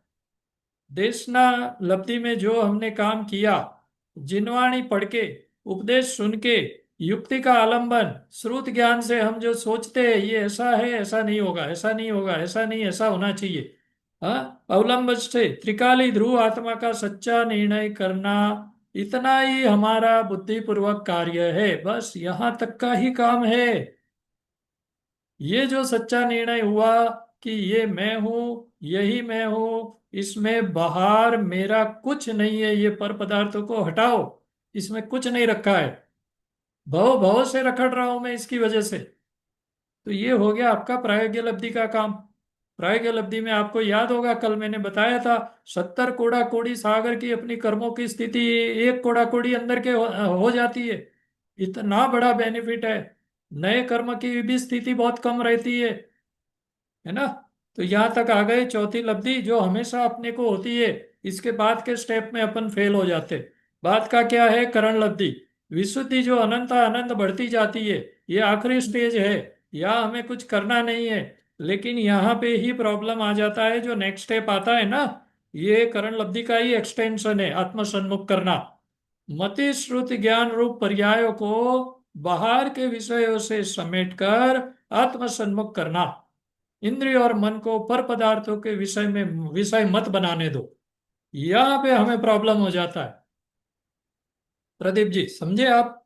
[SPEAKER 1] देशना लब्धि में जो हमने काम किया, जिनवाणी पढ़ के, उपदेश सुन के, युक्ति का आलंबन, श्रुत ज्ञान से हम जो सोचते हैं ये ऐसा है, ऐसा नहीं होगा, ऐसा नहीं होगा, ऐसा नहीं, ऐसा होना चाहिए। हाँ, अवलंब से त्रिकाली ध्रुव आत्मा का सच्चा निर्णय करना, इतना ही हमारा बुद्धिपूर्वक कार्य है, बस यहाँ तक का ही काम है। ये जो सच्चा निर्णय हुआ कि ये मैं हूं, यही मैं हूं, इसमें बाहर मेरा कुछ नहीं है, ये पर पदार्थों को हटाओ, इसमें कुछ नहीं रखा है, भव भव से रखड़ रहा हूं मैं इसकी वजह से। तो ये हो गया आपका प्रायोग्य लब्धि का काम। प्रायोग्य लब्धि में आपको याद होगा कल मैंने बताया था, 70 कोड़ा कोड़ी सागर की अपनी कर्मों की स्थिति एक कोड़ा कोड़ी अंदर के हो जाती है। इतना बड़ा बेनिफिट है। नए कर्म की भी स्थिति बहुत कम रहती है ना। तो यहां तक आ गए, चौथी लब्धि जो हमेशा अपने को होती है। इसके बाद के स्टेप में अपन फेल हो जाते। बाद का क्या है, करण लब्धि, विशुद्धि जो अनंत अनंत बढ़ती जाती है। ये आखिरी स्टेज है, यहाँ हमें कुछ करना नहीं है। लेकिन यहाँ पे ही प्रॉब्लम आ जाता है, जो नेक्स्ट स्टेप आता है ना, ये करण लब्धि का ही एक्सटेंशन है, आत्मसन्मुख करना। मति श्रुति ज्ञान रूप पर्यायों को बाहर के विषयों से समेटकर आत्मसन्मुख करना। इंद्रिय और मन को पर पदार्थों के विषय में विषय मत बनाने दो। यहां पे हमें प्रॉब्लम हो जाता है। प्रदीप जी समझे आप?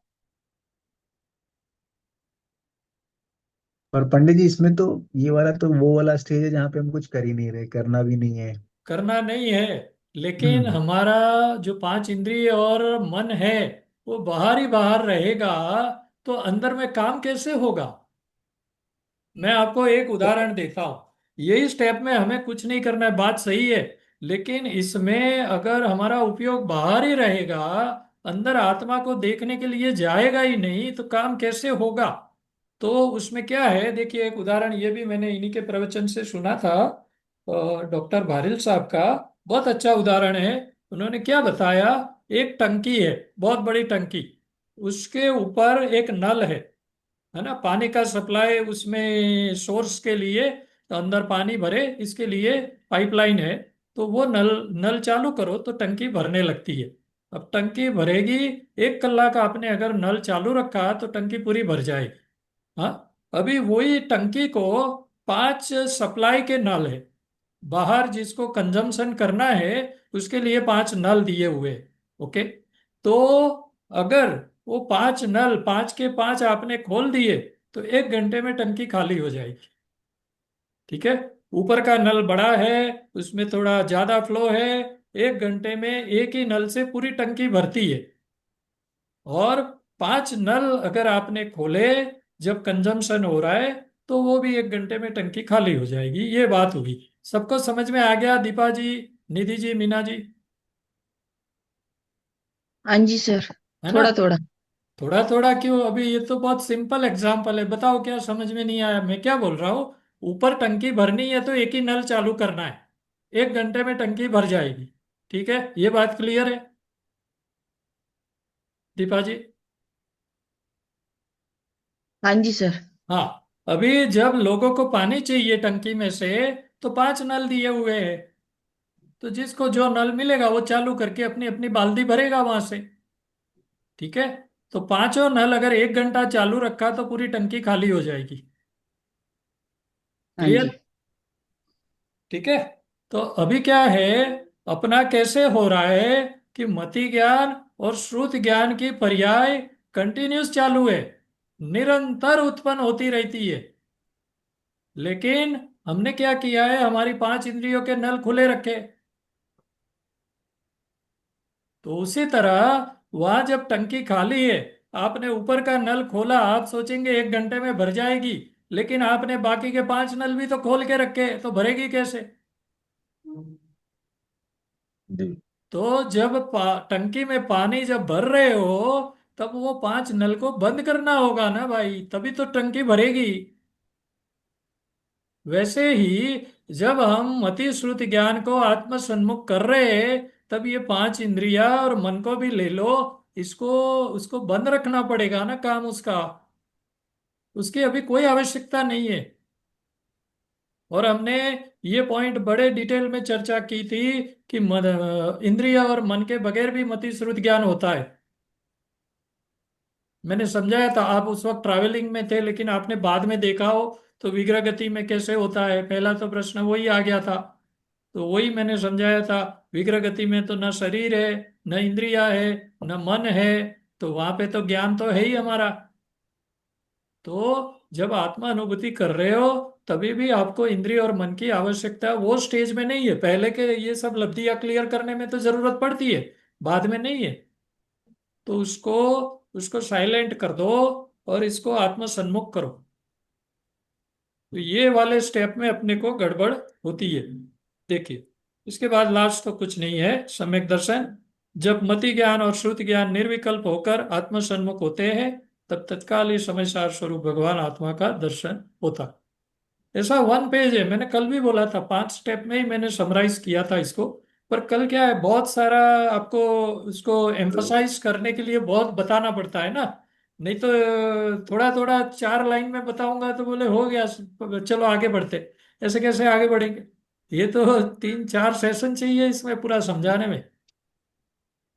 [SPEAKER 2] और पंडित जी इसमें तो ये वाला तो वो वाला स्टेज है जहाँ पे हम कुछ कर ही नहीं रहे, करना भी नहीं है।
[SPEAKER 1] करना नहीं है, लेकिन
[SPEAKER 2] हम्म।
[SPEAKER 1] हमारा जो पांच इंद्रिय और मन है वो बाहर ही बाहर रहेगा, तो अंदर में काम कैसे होगा? मैं आपको एक उदाहरण देता हूँ। यही स्टेप में हमें कुछ नहीं करना है, बात सही है। लेकिन इसमें अगर हमारा उपयोग बाहर ही रहेगा, अंदर आत्मा को देखने के लिए जाएगा ही नहीं, तो काम कैसे होगा? तो उसमें क्या है, देखिए एक उदाहरण ये भी मैंने इन्हीं के प्रवचन से सुना था, डॉक्टर भारिल साहब का। बहुत अच्छा उदाहरण है। उन्होंने क्या बताया, एक टंकी है, बहुत बड़ी टंकी, उसके ऊपर एक नल है ना, पानी का सप्लाई उसमें सोर्स के लिए, तो अंदर पानी भरे इसके लिए पाइपलाइन है। तो वो नल नल चालू करो तो टंकी भरने लगती है। अब टंकी भरेगी, 1 कलाक आपने अगर नल चालू रखा तो टंकी पूरी भर जाएगी। हाँ, अभी वही टंकी को 5 सप्लाई के नल है, बाहर जिसको कंजम्पशन करना है उसके लिए 5 नल दिए हुए हैं। ओके, तो अगर वो 5 नल 5 के 5 आपने खोल दिए तो 1 घंटे में टंकी खाली हो जाएगी। ठीक है, ऊपर का नल बड़ा है, उसमें थोड़ा ज्यादा फ्लो है, 1 घंटे में एक ही नल से पूरी टंकी भरती है। और 5 नल अगर आपने खोले जब कंजम्पशन हो रहा है, तो वो भी 1 घंटे में टंकी खाली हो जाएगी। ये बात हुई। सबको समझ में आ गया? दीपा जी, निधि जी, मीना जी,
[SPEAKER 3] हाँ जी सर।
[SPEAKER 1] है ना?
[SPEAKER 3] थोड़ा थोड़ा।
[SPEAKER 1] थोड़ा थोड़ा क्यों, अभी ये तो बहुत सिंपल एग्जाम्पल है। बताओ क्या समझ में नहीं आया? मैं क्या बोल रहा हूँ, ऊपर टंकी भरनी है तो एक ही नल चालू करना है, 1 घंटे में टंकी भर जाएगी। ठीक है, ये बात क्लियर है दीपा जी?
[SPEAKER 3] हाँ जी सर।
[SPEAKER 1] हाँ, अभी जब लोगों को पानी चाहिए टंकी में से, तो 5 नल दिए हुए हैं, तो जिसको जो नल मिलेगा वो चालू करके अपनी अपनी बाल्टी भरेगा वहां से। ठीक है, तो पांचों नल अगर 1 घंटा चालू रखा तो पूरी टंकी खाली हो जाएगी।
[SPEAKER 3] हाँ
[SPEAKER 1] क्लियर?
[SPEAKER 3] जी।
[SPEAKER 1] ठीक है, तो अभी क्या है, अपना कैसे हो रहा है कि मति ज्ञान और श्रुत ज्ञान की पर्याय कंटिन्यूस चालू है, निरंतर उत्पन्न होती रहती है। लेकिन हमने क्या किया है, हमारी 5 इंद्रियों के नल खुले रखे। तो उसी तरह वहां जब टंकी खाली है, आपने ऊपर का नल खोला, आप सोचेंगे 1 घंटे में भर जाएगी, लेकिन आपने बाकी के 5 नल भी तो खोल के रखे, तो भरेगी कैसे?
[SPEAKER 2] जी।
[SPEAKER 1] तो जब टंकी में पानी जब भर रहे हो, तब वो 5 नल को बंद करना होगा ना भाई, तभी तो टंकी भरेगी। वैसे ही जब हम मति श्रुति ज्ञान को आत्म सन्मुख कर रहे हैं, तब ये 5 इंद्रिया और मन को भी ले लो, इसको उसको बंद रखना पड़ेगा ना काम उसका। उसकी अभी कोई आवश्यकता नहीं है। और हमने ये पॉइंट बड़े डिटेल में चर्चा की थी कि इंद्रिय और मन के बगैर भी मति श्रुति ज्ञान होता है। मैंने समझाया था, आप उस वक्त ट्रैवलिंग में थे, लेकिन आपने बाद में देखा हो तो विग्रह गति में कैसे होता है, पहला तो प्रश्न वही आ गया था। तो वही मैंने समझाया था, विग्रह गति में तो न शरीर है, न इंद्रिया है, न मन है, तो वहां पे तो ज्ञान तो है ही हमारा। तो जब आत्मा अनुभूति कर रहे हो तभी भी आपको इंद्रिय और मन की आवश्यकता वो स्टेज में नहीं है। पहले के ये सब लब्धियां क्लियर करने में तो जरूरत पड़ती है, बाद में नहीं है। तो उसको उसको साइलेंट कर दो और इसको आत्म सन्मुख करो। तो ये वाले स्टेप में अपने को गड़बड़ होती है। देखिए, इसके बाद लास्ट तो कुछ नहीं है, सम्यक दर्शन। जब मति ज्ञान और श्रुति ज्ञान निर्विकल्प होकर आत्म सन्मुख होते हैं, तब तत्काल ही समय सार स्वरूप भगवान आत्मा का दर्शन होता है। ऐसा 1 पेज है, मैंने कल भी बोला था, 5 स्टेप में ही मैंने समराइज किया था इसको। पर कल क्या है, बहुत सारा आपको उसको एम्फसाइज करने के लिए बहुत बताना पड़ता है ना। नहीं तो थोड़ा थोड़ा 4 लाइन में बताऊंगा तो बोले हो गया, चलो आगे बढ़ते। ऐसे कैसे आगे बढ़ेंगे? ये तो 3-4 सेशन चाहिए इसमें पूरा समझाने में।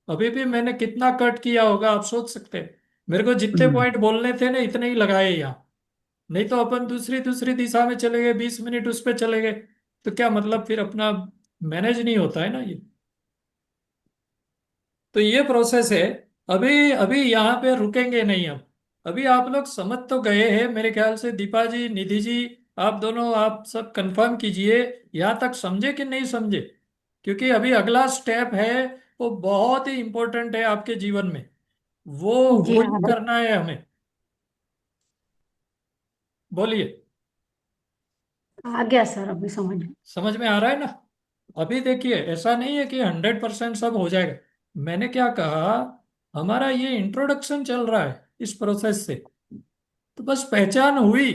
[SPEAKER 1] अभी भी मैंने कितना कट किया होगा आप सोच सकते हैं। मेरे को जितने
[SPEAKER 2] हम्म।
[SPEAKER 1] पॉइंट बोलने थे ना इतने ही लगाए यहाँ। नहीं तो अपन दूसरी दूसरी दिशा में चले गए, 20 मिनट उस पर चले गए, तो क्या मतलब, फिर अपना मैनेज नहीं होता है ना ये। तो ये प्रोसेस है। अभी अभी यहाँ पे रुकेंगे नहीं हम। अभी आप लोग समझ तो गए हैं मेरे ख्याल से, दीपा जी, निधि जी, आप दोनों, आप सब कंफर्म कीजिए यहाँ तक समझे कि नहीं समझे। क्योंकि अभी अगला स्टेप है, वो बहुत ही इंपॉर्टेंट है आपके जीवन में। वो
[SPEAKER 4] जी
[SPEAKER 1] वो ही
[SPEAKER 4] हाँ।
[SPEAKER 1] करना है हमें। बोलिए।
[SPEAKER 4] आ गया सर, अभी समझ में।
[SPEAKER 1] समझ में आ रहा है ना? अभी देखिए, ऐसा नहीं है कि 100% सब हो जाएगा। मैंने क्या कहा, हमारा ये इंट्रोडक्शन चल रहा है इस प्रोसेस से। तो बस पहचान हुई,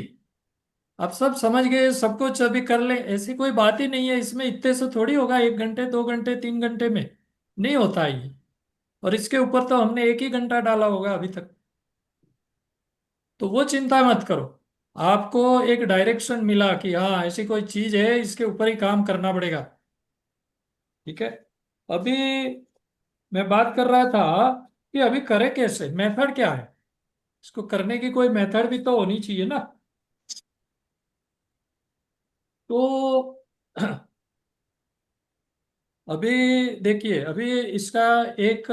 [SPEAKER 1] आप सब समझ गए, सब कुछ अभी कर ले, ऐसी कोई बात ही नहीं है इसमें। इतने से थोड़ी होगा, 1 घंटे 2 घंटे 3 घंटे में नहीं होता है ये। और इसके ऊपर तो हमने 1 ही घंटा डाला होगा अभी तक। तो वो चिंता मत करो। आपको एक डायरेक्शन मिला कि हाँ ऐसी कोई चीज है, इसके ऊपर ही काम करना पड़ेगा। ठीक है। अभी मैं बात कर रहा था कि अभी करें कैसे, मेथड क्या है। इसको करने की कोई मेथड भी तो होनी चाहिए ना। तो अभी देखिए, अभी इसका एक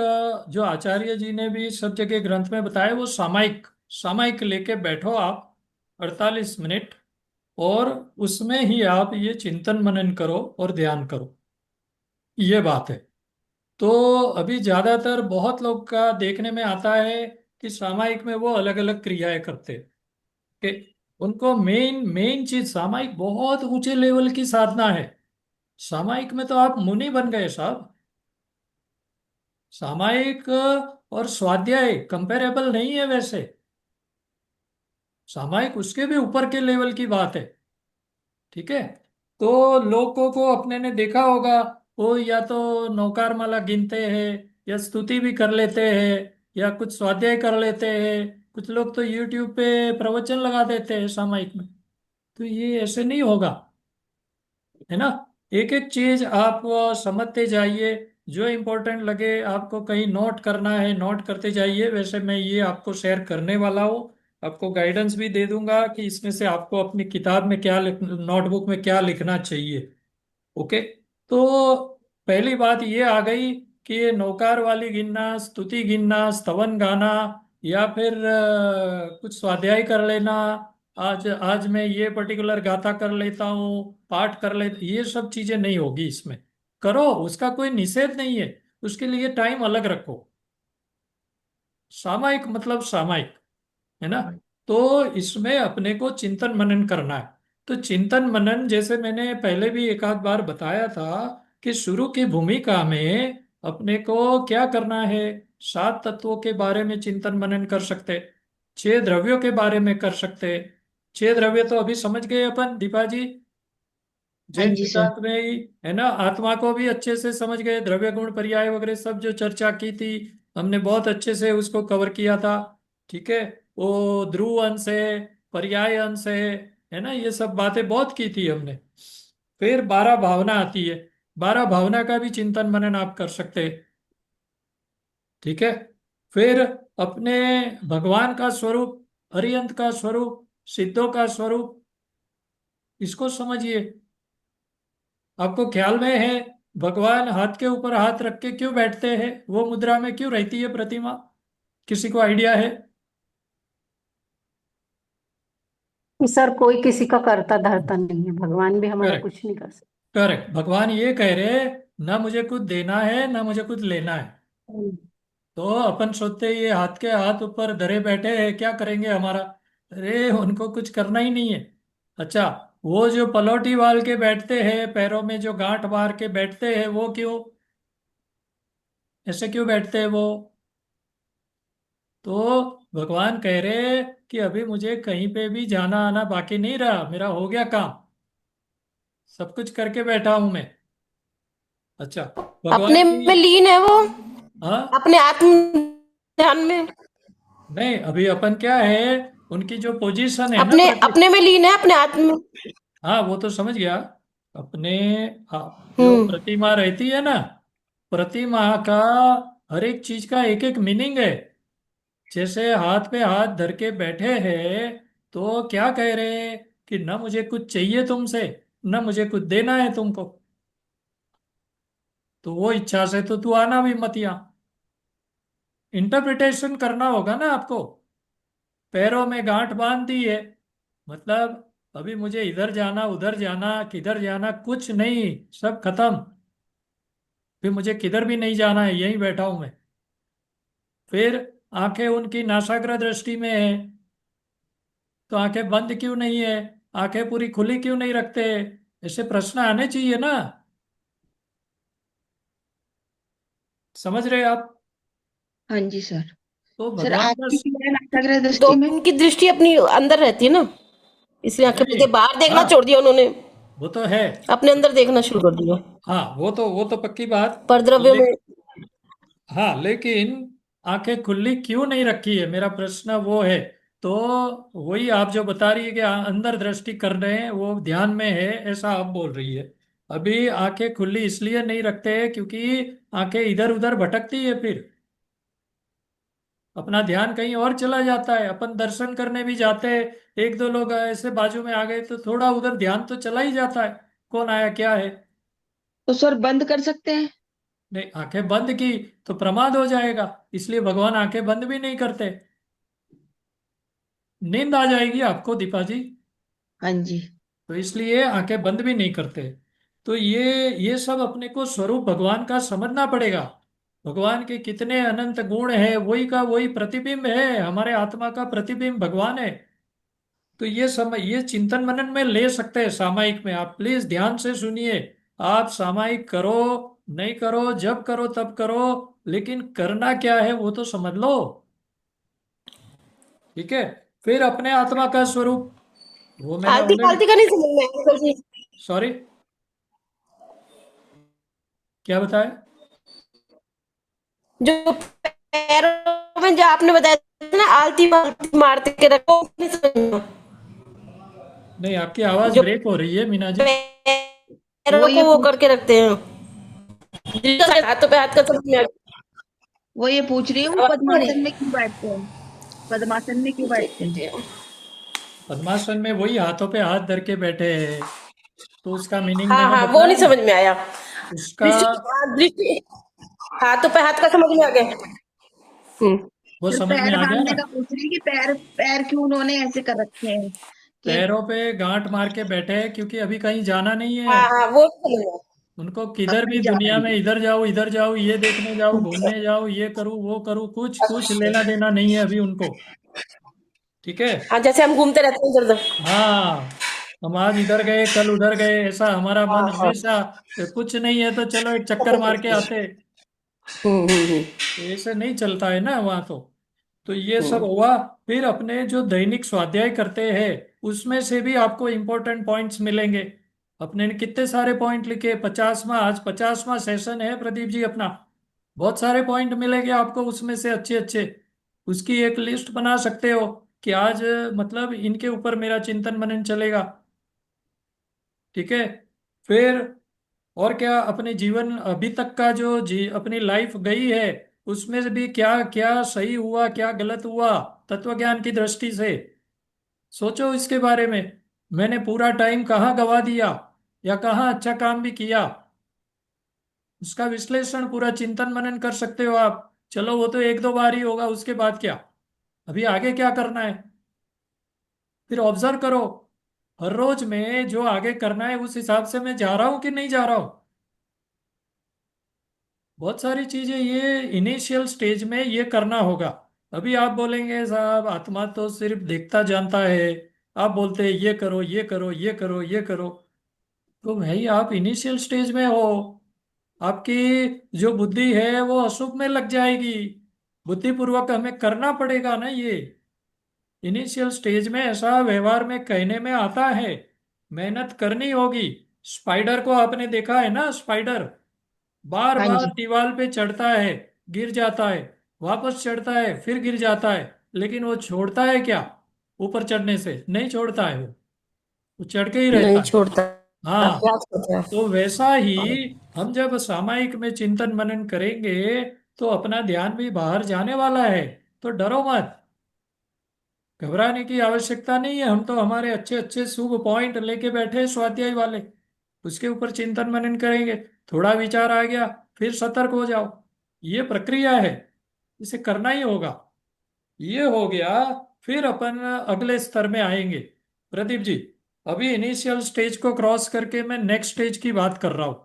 [SPEAKER 1] जो आचार्य जी ने भी सब जगह ग्रंथ में बताया, वो सामायिक सामायिक लेके बैठो आप 48 मिनट, और उसमें ही आप ये चिंतन मनन करो और ध्यान करो। ये बात है। तो अभी ज्यादातर बहुत लोग का देखने में आता है कि सामायिक में वो अलग अलग क्रियाएं करते हैं। कि उनको मेन मेन चीज, सामायिक बहुत ऊंचे लेवल की साधना है। सामायिक में तो आप मुनि बन गए साहब। सामायिक और स्वाध्याय कंपेरेबल नहीं है वैसे। सामायिक उसके भी ऊपर के लेवल की बात है। ठीक है। तो लोगों को अपने ने देखा होगा, वो या तो नौकार माला गिनते हैं, या स्तुति भी कर लेते हैं, या कुछ स्वाध्याय कर लेते हैं। कुछ लोग तो यूट्यूब पे प्रवचन लगा देते हैं सामायिक में। तो ये ऐसे नहीं होगा, है ना। एक एक चीज आप समझते जाइए। जो इम्पोर्टेंट लगे आपको कहीं नोट करना है, नोट करते जाइए। वैसे मैं ये आपको शेयर करने वाला हूँ। आपको गाइडेंस भी दे दूंगा कि इसमें से आपको अपनी किताब में क्या नोटबुक में क्या लिखना चाहिए। ओके। तो पहली बात ये आ गई कि ये नौकार वाली गिनना, स्तुति गिनना, स्तवन गाना, या फिर कुछ स्वाध्याय कर लेना। आज आज मैं ये पर्टिकुलर गाथा कर लेता हूँ, पाठ कर ले, ये सब चीजें नहीं होगी इसमें। करो, उसका कोई निषेध नहीं है। उसके लिए टाइम अलग रखो। सामायिक मतलब सामायिक, है ना। तो इसमें अपने को चिंतन मनन करना है। तो चिंतन मनन, जैसे मैंने पहले भी एक आध बार बताया था, कि शुरू की भूमिका में अपने को क्या करना है, 7 तत्वों के बारे में चिंतन मनन कर सकते, 6 द्रव्यों के बारे में कर सकते। 6 द्रव्य तो अभी समझ गए अपन, दीपा जी,
[SPEAKER 3] हाँ
[SPEAKER 1] जैन
[SPEAKER 3] जी सर।
[SPEAKER 1] सिद्धांत में ही, है ना। आत्मा को भी अच्छे से समझ गए, द्रव्य गुण पर्याय वगैरह सब जो चर्चा की थी, हमने बहुत अच्छे से उसको कवर किया था। ठीक है। वो ध्रुव अंश है, पर्याय अंश है ना, ये सब बातें बहुत की थी हमने। फिर 12 भावना आती है। 12 भावना का भी चिंतन मनन आप कर सकते हैं। ठीक है। फिर अपने भगवान का स्वरूप, अरिहंत का स्वरूप, सिद्धों का स्वरूप, इसको समझिए। आपको ख्याल में है भगवान हाथ के ऊपर हाथ रख के क्यों बैठते हैं, वो मुद्रा में क्यों रहती है प्रतिमा? किसी को आइडिया है?
[SPEAKER 4] कि सर कोई किसी का करता धरता नहीं है, भगवान भी हमारा
[SPEAKER 1] करेक्ट।
[SPEAKER 4] कुछ नहीं कर सकते।
[SPEAKER 1] करेक्ट, भगवान ये कह रहे ना मुझे कुछ देना है ना मुझे कुछ लेना है। तो अपन सोचते ये हाथ के हाथ ऊपर धरे बैठे हैं, क्या करेंगे हमारा। अरे उनको कुछ करना ही नहीं है। अच्छा, वो जो पलौटी वाल के बैठते हैं, पैरों में जो गांठ मार के बैठते हैं, वो क्यों, ऐसे क्यों बैठते हैं वो। तो भगवान कह रहे कि अभी मुझे कहीं पे भी जाना आना बाकी नहीं रहा, मेरा हो गया काम, सब कुछ करके बैठा हूं मैं। अच्छा, भगवान
[SPEAKER 5] अपने
[SPEAKER 1] की।
[SPEAKER 5] में लीन है वो,
[SPEAKER 1] हाँ,
[SPEAKER 5] अपने आत्म ध्यान में।
[SPEAKER 1] नहीं अभी अपन क्या है, उनकी जो पोजीशन है ना
[SPEAKER 5] अपने
[SPEAKER 1] प्रति।
[SPEAKER 5] अपने में लीन है, अपने आत्म में।
[SPEAKER 1] हाँ वो तो समझ गया। अपने जो
[SPEAKER 5] हम्म।
[SPEAKER 1] प्रतिमा रहती है ना, प्रतिमा का हर एक चीज का एक एक मीनिंग है। जैसे हाथ पे हाथ धर के बैठे हैं, तो क्या कह रहे हैं कि न मुझे कुछ चाहिए तुमसे, न मुझे कुछ देना है तुमको। तो वो इच्छा से तो तू आना भी मत यहाँ। इंटरप्रिटेशन करना होगा ना आपको। पैरों में गांठ बांध दी है, मतलब अभी मुझे इधर जाना उधर जाना किधर जाना कुछ नहीं, सब खत्म। फिर मुझे किधर भी नहीं जाना है, यहीं बैठा हूं मैं। फिर आंखें उनकी नासाग्र दृष्टि में है, तो आंखें बंद क्यों नहीं है, आंखें पूरी खुली क्यों नहीं रखते। ऐसे प्रश्न आने चाहिए ना। समझ रहे आप।
[SPEAKER 3] हाँ जी सर।
[SPEAKER 1] तो
[SPEAKER 3] सर
[SPEAKER 1] भगवान का
[SPEAKER 3] आपकी क्या है नाट्यगृह
[SPEAKER 5] तो
[SPEAKER 3] दृष्टि में?
[SPEAKER 5] उनकी दृष्टि अपनी अंदर रहती है ना, इसलिए आंखें
[SPEAKER 1] नहीं।
[SPEAKER 5] बंद है। बाहर देखना
[SPEAKER 1] हाँ
[SPEAKER 5] छोड़ दिया उन्होंने,
[SPEAKER 1] वो तो है।
[SPEAKER 5] अपने अंदर देखना शुरू कर दिया।
[SPEAKER 1] हाँ वो तो पक्की बात।
[SPEAKER 5] परद्रव्यों में।
[SPEAKER 1] लेकिन हाँ, लेकिन आंखें खुली क्यों नहीं रखी है, मेरा प्रश्न वो है। तो वही आप जो बता रही है कि अंदर दृष्टि कर रहे हैं, वो ध्यान में है, ऐसा आप बोल रही है। अभी आंखें खुली इसलिए नहीं रखते हैं क्योंकि आंखें इधर उधर भटकती है, फिर अपना ध्यान कहीं और चला जाता है। अपन दर्शन करने भी जाते हैं, एक दो लोग ऐसे बाजू में आ गए तो थोड़ा उधर ध्यान तो चला ही जाता है, कौन आया क्या है।
[SPEAKER 3] तो सर बंद कर सकते हैं?
[SPEAKER 1] नहीं, आंखें बंद की तो प्रमाद हो जाएगा, इसलिए भगवान आंखें बंद भी नहीं करते। नींद आ जाएगी आपको दीपा जी,
[SPEAKER 3] हाँ जी।
[SPEAKER 1] तो इसलिए आंखें बंद भी नहीं करते। तो ये सब अपने को स्वरूप भगवान का समझना पड़ेगा। भगवान के कितने अनंत गुण है, वही का वही प्रतिबिंब है, हमारे आत्मा का प्रतिबिंब भगवान है। तो ये चिंतन मनन में ले सकते हैं, सामायिक में। आप प्लीज ध्यान से सुनिए। आप सामायिक करो, नहीं करो, जब करो तब करो, लेकिन करना क्या है वो तो समझ लो। ठीक है। फिर अपने आत्मा का स्वरूप, वो मैंने
[SPEAKER 5] आलती
[SPEAKER 1] ऑलरेडी।
[SPEAKER 5] फालती का नहीं समझ में आया अंकल जी।
[SPEAKER 1] सॉरी, क्या बताया।
[SPEAKER 5] जो पैरों में जो आपने बताया था ना, आलती मारती मारते के रखो, नहीं समझ में आया।
[SPEAKER 1] नहीं, आपकी आवाज
[SPEAKER 5] जो
[SPEAKER 1] ब्रेक हो रही है मीना जी।
[SPEAKER 3] वो
[SPEAKER 5] पैरों
[SPEAKER 3] ये
[SPEAKER 5] को वो
[SPEAKER 3] पूछ
[SPEAKER 5] करके रखते हैं, हाथों पे हाथ का समझ में आ
[SPEAKER 3] वो ये पूछ रही हूँ,
[SPEAKER 5] गया। आवाज आ रही
[SPEAKER 3] पद्मासन में क्यों बैठते हैं? पद्मासन में क्यों
[SPEAKER 5] ठीक
[SPEAKER 3] बैठते
[SPEAKER 5] है,
[SPEAKER 3] हैं?
[SPEAKER 5] ठीक है।
[SPEAKER 1] पद्मासन में वही हाथों पे हाथ धर के बैठे हैं, तो उसका मीनिंग
[SPEAKER 5] हाँ
[SPEAKER 1] मैंने
[SPEAKER 5] हाँ, वो
[SPEAKER 1] बताया
[SPEAKER 5] नहीं
[SPEAKER 1] ना।
[SPEAKER 5] समझ में आया।
[SPEAKER 1] उसका
[SPEAKER 5] दृष्टि, हाँ, दृष्टि, हाथों पे हाथ का समझ में आ गया। हम्म।
[SPEAKER 1] वो
[SPEAKER 3] फिर
[SPEAKER 1] समझ में
[SPEAKER 3] पैर
[SPEAKER 1] आ गया
[SPEAKER 3] बांधने
[SPEAKER 1] ना।
[SPEAKER 3] का पूछ रही है कि पैर पैर क्यों उन्होंने ऐसे कर रखे हैं कि
[SPEAKER 1] पैरों पे गांठ मार के बैठे हैं क्योंकि अभी कहीं जाना नहीं है।
[SPEAKER 5] हाँ हाँ, वो समझ में आया।
[SPEAKER 1] उनको
[SPEAKER 3] अब
[SPEAKER 1] किधर भी
[SPEAKER 3] कहीं जा
[SPEAKER 1] दुनिया
[SPEAKER 3] रही
[SPEAKER 1] में,
[SPEAKER 3] है।
[SPEAKER 1] इधर जाओ, ये देखने जाओ, घूमने जाओ, ये करूँ वो करूँ, कुछ कुछ
[SPEAKER 5] अच्छा।
[SPEAKER 1] लेना देना नहीं है अभी उनको। ठीक है।
[SPEAKER 5] हाँ, जैसे हम घूमते रहते हैं इधर उधर।
[SPEAKER 1] हाँ, हम आज इधर गए कल उधर गए, ऐसा हमारा
[SPEAKER 5] हाँ
[SPEAKER 1] मन
[SPEAKER 5] हाँ।
[SPEAKER 1] हमेशा। कुछ नहीं है तो चलो एक चक्कर मार के आते।
[SPEAKER 5] हम्म।
[SPEAKER 1] तो ऐसे नहीं चलता है ना वहाँ तो ये सब
[SPEAKER 5] हम्म।
[SPEAKER 1] हुआ। फिर अपने जो दैनिक स्वाध्याय करते हैं, उसमें से भी आपको इंपॉर्टेंट पॉइंट्स मिलेंगे। अपने ने कितने सारे पॉइंट लिखे, 50वां, आज 50वां सेशन है प्रदीप जी अपना। बहुत सारे पॉइंट मिलेंगे आपको उसमें से अच्छे अच्छे। उसकी एक लिस्ट बना सकते हो कि आज मतलब इनके ऊपर मेरा चिंतन मनन चलेगा। ठीक है। फिर और क्या, अपने जीवन अभी तक का जो अपनी लाइफ गई है, उसमें से भी क्या क्या सही हुआ क्या गलत हुआ, तत्व ज्ञान की दृष्टि से सोचो इसके बारे में। मैंने पूरा टाइम कहाँ गवा दिया या कहाँ अच्छा काम भी किया, उसका विश्लेषण पूरा चिंतन मनन कर सकते हो आप। चलो वो तो एक दो बार ही होगा, उसके बाद क्या, अभी आगे क्या करना है। फिर ऑब्जर्व करो, हर रोज में जो आगे करना है उस हिसाब से मैं जा रहा हूं कि नहीं जा रहा हूं। बहुत सारी चीजें ये इनिशियल स्टेज में ये करना होगा। अभी आप बोलेंगे साहब आत्मा तो सिर्फ देखता जानता है, आप बोलते हैं ये करो ये करो ये करो ये करो। तो भाई आप इनिशियल स्टेज में हो, आपकी जो बुद्धि है वो अशुभ में लग जाएगी। बुद्धिपूर्वक हमें करना पड़ेगा ना ये। इनिशियल स्टेज में ऐसा व्यवहार में कहने में आता है, मेहनत करनी होगी। स्पाइडर को आपने देखा है ना, स्पाइडर बार
[SPEAKER 3] हाँ
[SPEAKER 1] बार
[SPEAKER 3] जी।
[SPEAKER 1] दीवार पे चढ़ता है, गिर जाता है, वापस चढ़ता है, फिर गिर जाता है, लेकिन वो छोड़ता है क्या? ऊपर चढ़ने से नहीं छोड़ता है, वो चढ़ के ही
[SPEAKER 5] नहीं
[SPEAKER 1] रहता है।
[SPEAKER 5] छोड़ता।
[SPEAKER 1] हाँ।
[SPEAKER 5] क्या छोड़ता है?
[SPEAKER 1] तो वैसा ही हम जब सामायिक में चिंतन मनन करेंगे तो अपना ध्यान भी बाहर जाने वाला है। तो डरो मत, घबराने की आवश्यकता नहीं है। हम तो हमारे अच्छे अच्छे शुभ पॉइंट लेके बैठे हैं स्वाध्याय वाले, उसके ऊपर चिंतन मनन करेंगे। थोड़ा विचार आ गया, फिर सतर्क हो जाओ। ये प्रक्रिया है, इसे करना ही होगा। ये हो गया, फिर अपन अगले स्तर में आएंगे। प्रदीप जी, अभी इनिशियल स्टेज को क्रॉस करके मैं नेक्स्ट स्टेज की बात कर रहा हूं।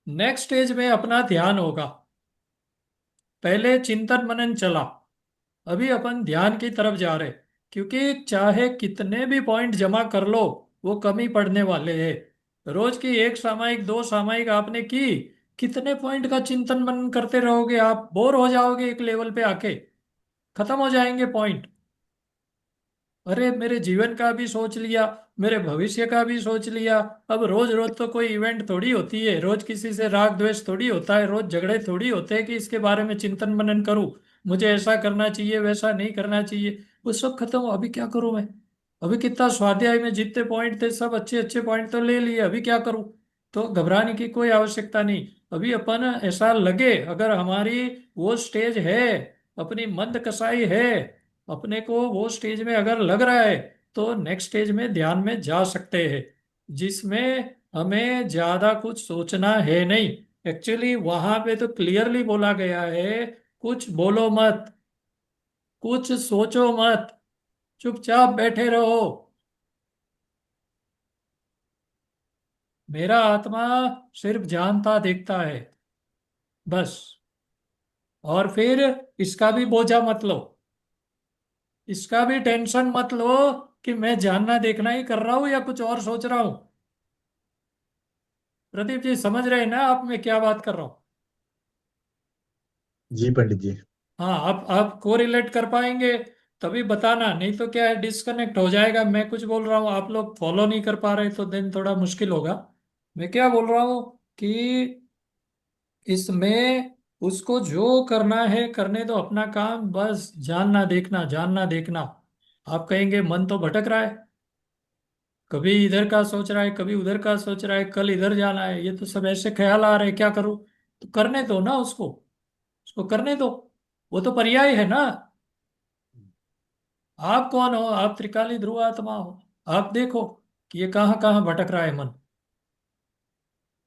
[SPEAKER 1] नेक्स्ट स्टेज में अपना ध्यान होगा। पहले चिंतन मनन चला, अभी अपन ध्यान की तरफ जा रहे। क्योंकि चाहे कितने भी पॉइंट जमा कर लो, वो कमी पड़ने वाले हैं। रोज की एक सामायिक दो सामायिक आपने की, कितने पॉइंट का चिंतन मनन करते रहोगे? आप बोर हो जाओगे, एक लेवल पे आके खत्म हो जाएंगे पॉइंट। अरे मेरे जीवन का भी सोच लिया, मेरे भविष्य का भी सोच लिया। अब रोज रोज तो कोई इवेंट थोड़ी होती है, रोज किसी से राग द्वेष थोड़ी होता है, रोज झगड़े थोड़ी होते हैं कि इसके बारे में चिंतन मनन करूं, मुझे ऐसा करना चाहिए वैसा नहीं करना चाहिए। वो सब खत्म हो, अभी क्या करूं मैं? अभी कितना स्वाध्याय में जितने पॉइंट थे सब अच्छे अच्छे पॉइंट तो ले लिए, अभी क्या करूं? तो घबराने की कोई आवश्यकता नहीं। अभी अपन ऐसा लगे, अगर हमारी वो स्टेज है, अपनी मंद कसाई है, अपने को वो स्टेज में अगर लग रहा है, तो नेक्स्ट स्टेज में ध्यान में जा सकते हैं, जिसमें हमें ज्यादा कुछ सोचना है नहीं। एक्चुअली वहां पे तो क्लियरली बोला गया है, कुछ बोलो मत, कुछ सोचो मत, चुपचाप बैठे रहो। मेरा आत्मा सिर्फ जानता देखता है, बस। और फिर इसका भी बोझा मत लो, इसका भी टेंशन मत लो कि मैं जानना देखना ही कर रहा हूं या कुछ और सोच रहा हूं। प्रदीप जी समझ रहे हैं ना आप मैं क्या बात कर रहा हूँ?
[SPEAKER 2] जी पंडित जी।
[SPEAKER 1] हाँ, आप कोरिलेट कर पाएंगे तभी बताना, नहीं तो क्या है डिस्कनेक्ट हो जाएगा। मैं कुछ बोल रहा हूँ आप लोग फॉलो नहीं कर पा रहे तो देन थोड़ा मुश्किल होगा। मैं क्या बोल रहा हूँ कि इसमें उसको जो करना है करने दो, अपना काम, बस जानना देखना जानना देखना। आप कहेंगे मन तो भटक रहा है, कभी इधर का सोच रहा है कभी उधर का सोच रहा है, कल इधर जाना है, ये तो सब ऐसे ख्याल आ रहे हैं, क्या करूं? तो करने दो ना उसको, उसको करने दो। वो तो पर्याय है ना। आप कौन हो? आप त्रिकाली ध्रुव आत्मा हो। आप देखो कि ये कहाँ कहाँ भटक रहा है मन।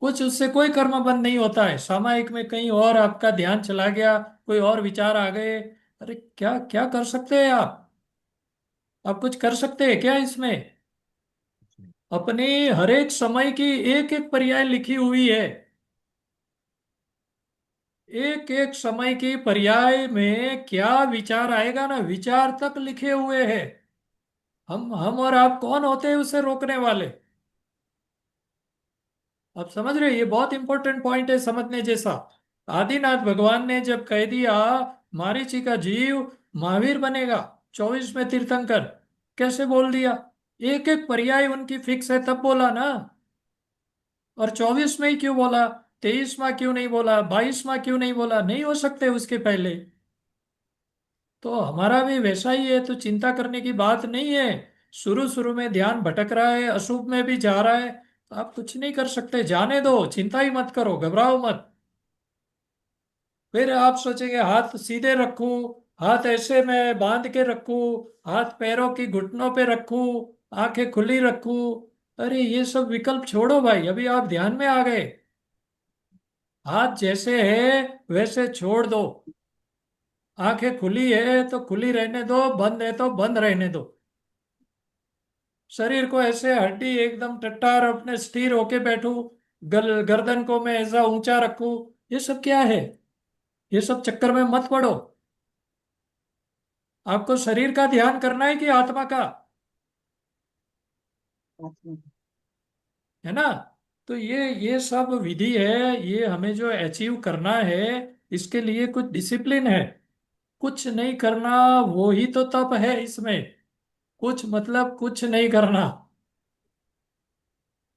[SPEAKER 1] कुछ उससे कोई कर्म बंद नहीं होता है, सामायिक में कहीं और आपका ध्यान चला गया, कोई और विचार आ गए, अरे क्या क्या कर सकते हैं आप कुछ कर सकते हैं क्या इसमें? अपने हर एक समय की एक एक पर्याय लिखी हुई है, एक एक समय की पर्याय में क्या विचार आएगा ना, विचार तक लिखे हुए हैं। हम और आप कौन होते हैं उसे रोकने वाले? आप समझ रहे हैं? ये बहुत इंपॉर्टेंट पॉइंट है समझने जैसा। आदिनाथ भगवान ने जब कह दिया मारीची का जीव महावीर बनेगा, 24 में तीर्थंकर, कैसे बोल दिया? एक एक पर्याय उनकी फिक्स है तब बोला ना। और 24 में ही क्यों बोला? 23वां क्यों नहीं बोला? 22वां क्यों नहीं बोला? नहीं हो सकते उसके पहले? तो हमारा भी वैसा ही है, तो चिंता करने की बात नहीं है। शुरू शुरू में ध्यान भटक रहा है, अशुभ में भी जा रहा है, तो आप कुछ नहीं कर सकते, जाने दो, चिंता ही मत करो, घबराओ मत। फिर आप सोचेंगे हाथ सीधे रखूं, हाथ ऐसे में बांध के रखूं, हाथ पैरों की घुटनों पे रखूं, आंखें खुली रखूं। अरे ये सब विकल्प छोड़ो भाई, अभी आप ध्यान में आ गए। हाथ जैसे है वैसे छोड़ दो, आंखें खुली है तो खुली रहने दो, बंद है तो बंद रहने दो। शरीर को ऐसे हड्डी एकदम टट्टार अपने स्थिर होके बैठूं, गर्दन को मैं ऐसा ऊंचा रखूं, ये सब क्या है? ये सब चक्कर में मत पड़ो। आपको शरीर का ध्यान करना है कि आत्मा का? है ना? तो ये सब विधि है। ये हमें जो अचीव करना है, इसके लिए कुछ डिसिप्लिन है। कुछ नहीं करना, वो ही तो तप है इसमें। कुछ मतलब कुछ नहीं करना,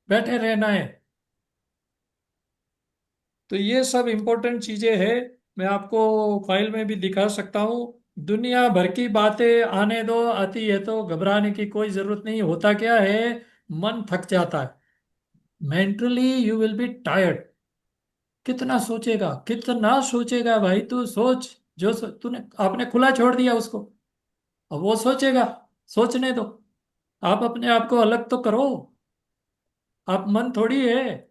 [SPEAKER 1] बैठे रहना है। तो ये सब इंपॉर्टेंट चीजें हैं। मैं आपको फाइल में भी दिखा सकता हूँ। दुनिया भर की बातें आने दो, आती है तो घबराने की कोई जरूरत नहीं। होता क्या है, मन थक जाता है। Mentally you will be tired. कितना सोचेगा, कितना सोचेगा भाई? तू सोच। तूने आपने खुला छोड़ दिया उसको, अब वो सोचेगा। सोचने दो। आप अपने आप को अलग तो करो। आप मन थोड़ी है।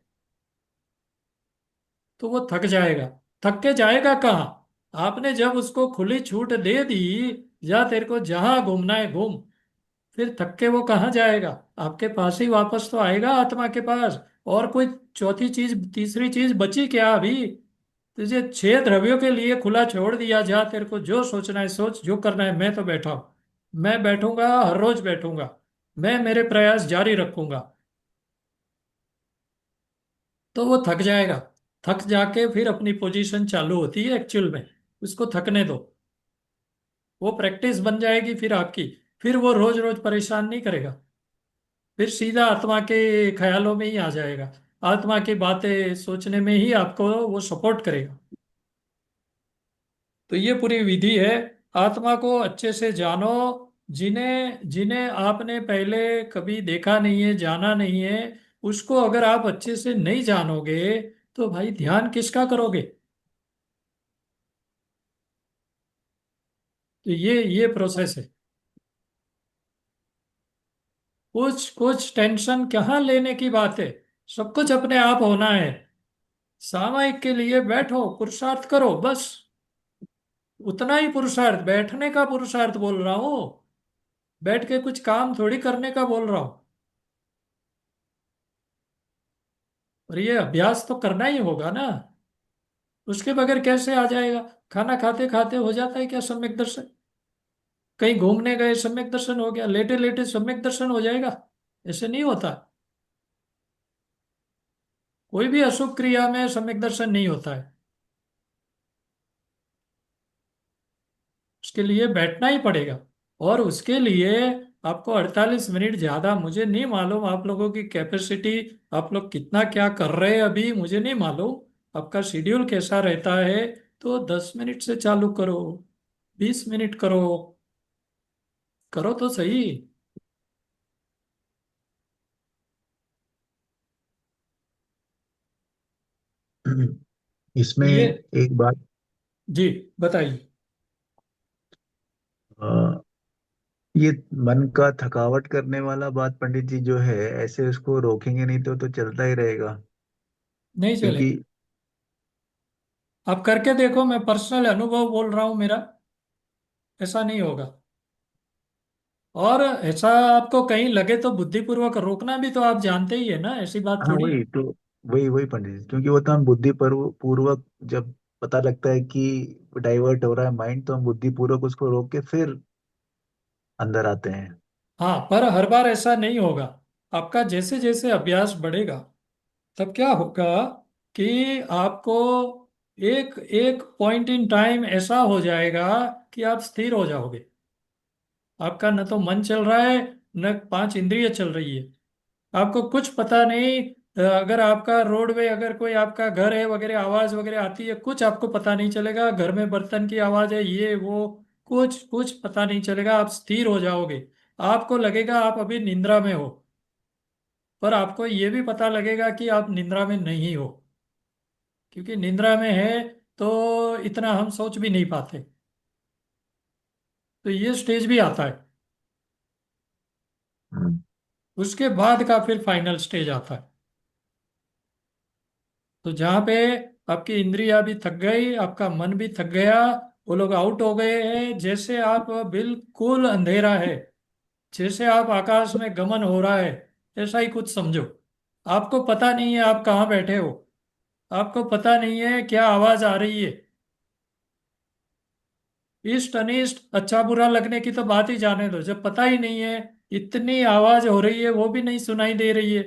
[SPEAKER 1] तो वो थक जाएगा। थक के जाएगा कहाँ? आपने जब उसको खुली छूट दे दी, या तेरे को जहां घूमना है घूम, फिर थक के वो कहाँ जाएगा? आपके पास ही वापस तो आएगा, आत्मा के पास। और कोई चौथी चीज, तीसरी चीज बची क्या अभी? तुझे 6 द्रव्यों के लिए खुला छोड़ दिया। जा, तेरे को जो सोचना है सोच, जो करना है। मैं तो बैठा हूं, मैं बैठूंगा, हर रोज बैठूंगा। मैं मेरे प्रयास जारी रखूंगा। तो वो थक जाएगा। थक जाके फिर अपनी पोजीशन चालू होती है एक्चुअल में। उसको थकने दो। वो प्रैक्टिस बन जाएगी फिर आपकी। फिर वो रोज रोज परेशान नहीं करेगा। फिर सीधा आत्मा के ख्यालों में ही आ जाएगा। आत्मा की बातें सोचने में ही आपको वो सपोर्ट करेगा। तो ये पूरी विधि है। आत्मा को अच्छे से जानो। जिन्हें जिन्हें आपने पहले कभी देखा नहीं है, जाना नहीं है, उसको अगर आप अच्छे से नहीं जानोगे, तो भाई ध्यान किसका करोगे? तो ये प्रोसेस है। कुछ कुछ टेंशन कहाँ लेने की बात है। सब कुछ अपने आप होना है। सामयिक के लिए बैठो, पुरुषार्थ करो बस। उतना ही पुरुषार्थ, बैठने का पुरुषार्थ बोल रहा हूँ। बैठ के कुछ काम थोड़ी करने का बोल रहा हूँ। और ये अभ्यास तो करना ही होगा ना। उसके बगैर कैसे आ जाएगा? खाना खाते खाते हो जाता है क्या सम्यक दर्शन? कहीं घूमने गए सम्यक दर्शन हो गया, लेटे लेटे सम्यक दर्शन हो जाएगा? ऐसे नहीं होता। कोई भी अशुभ क्रिया में सम्यक दर्शन नहीं होता है। उसके लिए बैठना ही पड़ेगा। और उसके लिए आपको 48 मिनट, ज्यादा मुझे नहीं मालूम आप लोगों की कैपेसिटी। आप लोग कितना क्या कर रहे हैं अभी मुझे नहीं मालूम। आपका शेड्यूल कैसा रहता है? तो 10 मिनट से चालू करो, 20 मिनट करो। करो तो सही।
[SPEAKER 2] इसमें
[SPEAKER 1] ये,
[SPEAKER 2] एक बात,
[SPEAKER 1] जी बताइए।
[SPEAKER 2] अ, ये मन का थकावट करने वाला बात पंडित जी जो है, ऐसे उसको रोकेंगे नहीं तो चलता ही रहेगा।
[SPEAKER 1] नहीं
[SPEAKER 2] क्योंकि
[SPEAKER 1] चलेगा। आप करके देखो, मैं पर्सनल अनुभव बोल रहा हूं मेरा। ऐसा नहीं होगा। और ऐसा आपको कहीं लगे तो बुद्धिपूर्वक रोकना भी तो आप जानते ही है ना, ऐसी बात
[SPEAKER 2] हाँ
[SPEAKER 1] थोड़ी है।
[SPEAKER 2] वही तो, वही वही पंडित जी, क्योंकि वो तो हम बुद्धि पूर्वक जब पता लगता है कि डाइवर्ट हो रहा है माइंड, तो हम बुद्धि पूर्वक उसको रोक के फिर अंदर आते हैं।
[SPEAKER 1] हाँ, पर हर बार ऐसा नहीं होगा। आपका जैसे जैसे अभ्यास बढ़ेगा, तब क्या होगा कि आपको एक एक पॉइंट इन टाइम ऐसा हो जाएगा कि आप स्थिर हो जाओगे। आपका न तो मन चल रहा है, न 5 इंद्रिय चल रही है। आपको कुछ पता नहीं। अगर आपका रोडवे, अगर कोई आपका घर है वगैरह, आवाज वगैरह आती है, कुछ आपको पता नहीं चलेगा। घर में बर्तन की आवाज है, ये वो, कुछ कुछ पता नहीं चलेगा। आप स्थिर हो जाओगे। आपको लगेगा आप अभी निद्रा में हो। पर आपको ये भी पता लगेगा कि आप निद्रा में नहीं हो। क्योंकि निद्रा में है तो इतना हम सोच भी नहीं पाते। तो ये स्टेज भी आता है।
[SPEAKER 2] हम्म।
[SPEAKER 1] उसके बाद का फिर फाइनल स्टेज आता है। तो जहाँ पे आपकी इंद्रियां भी थक गई, आपका मन भी थक गया, वो लोग आउट हो गए हैं, जैसे आप बिल्कुल अंधेरा है, जैसे आप आकाश में गमन हो रहा है, ऐसा ही कुछ समझो। आपको पता नहीं है आप कहाँ बैठे हो, आपको पता नहीं है क्या आवाज आ रही है, इष्ट अनिष्ट अच्छा बुरा लगने की तो बात ही जाने दो, जब पता ही नहीं है, इतनी आवाज हो रही है वो भी नहीं सुनाई दे रही है,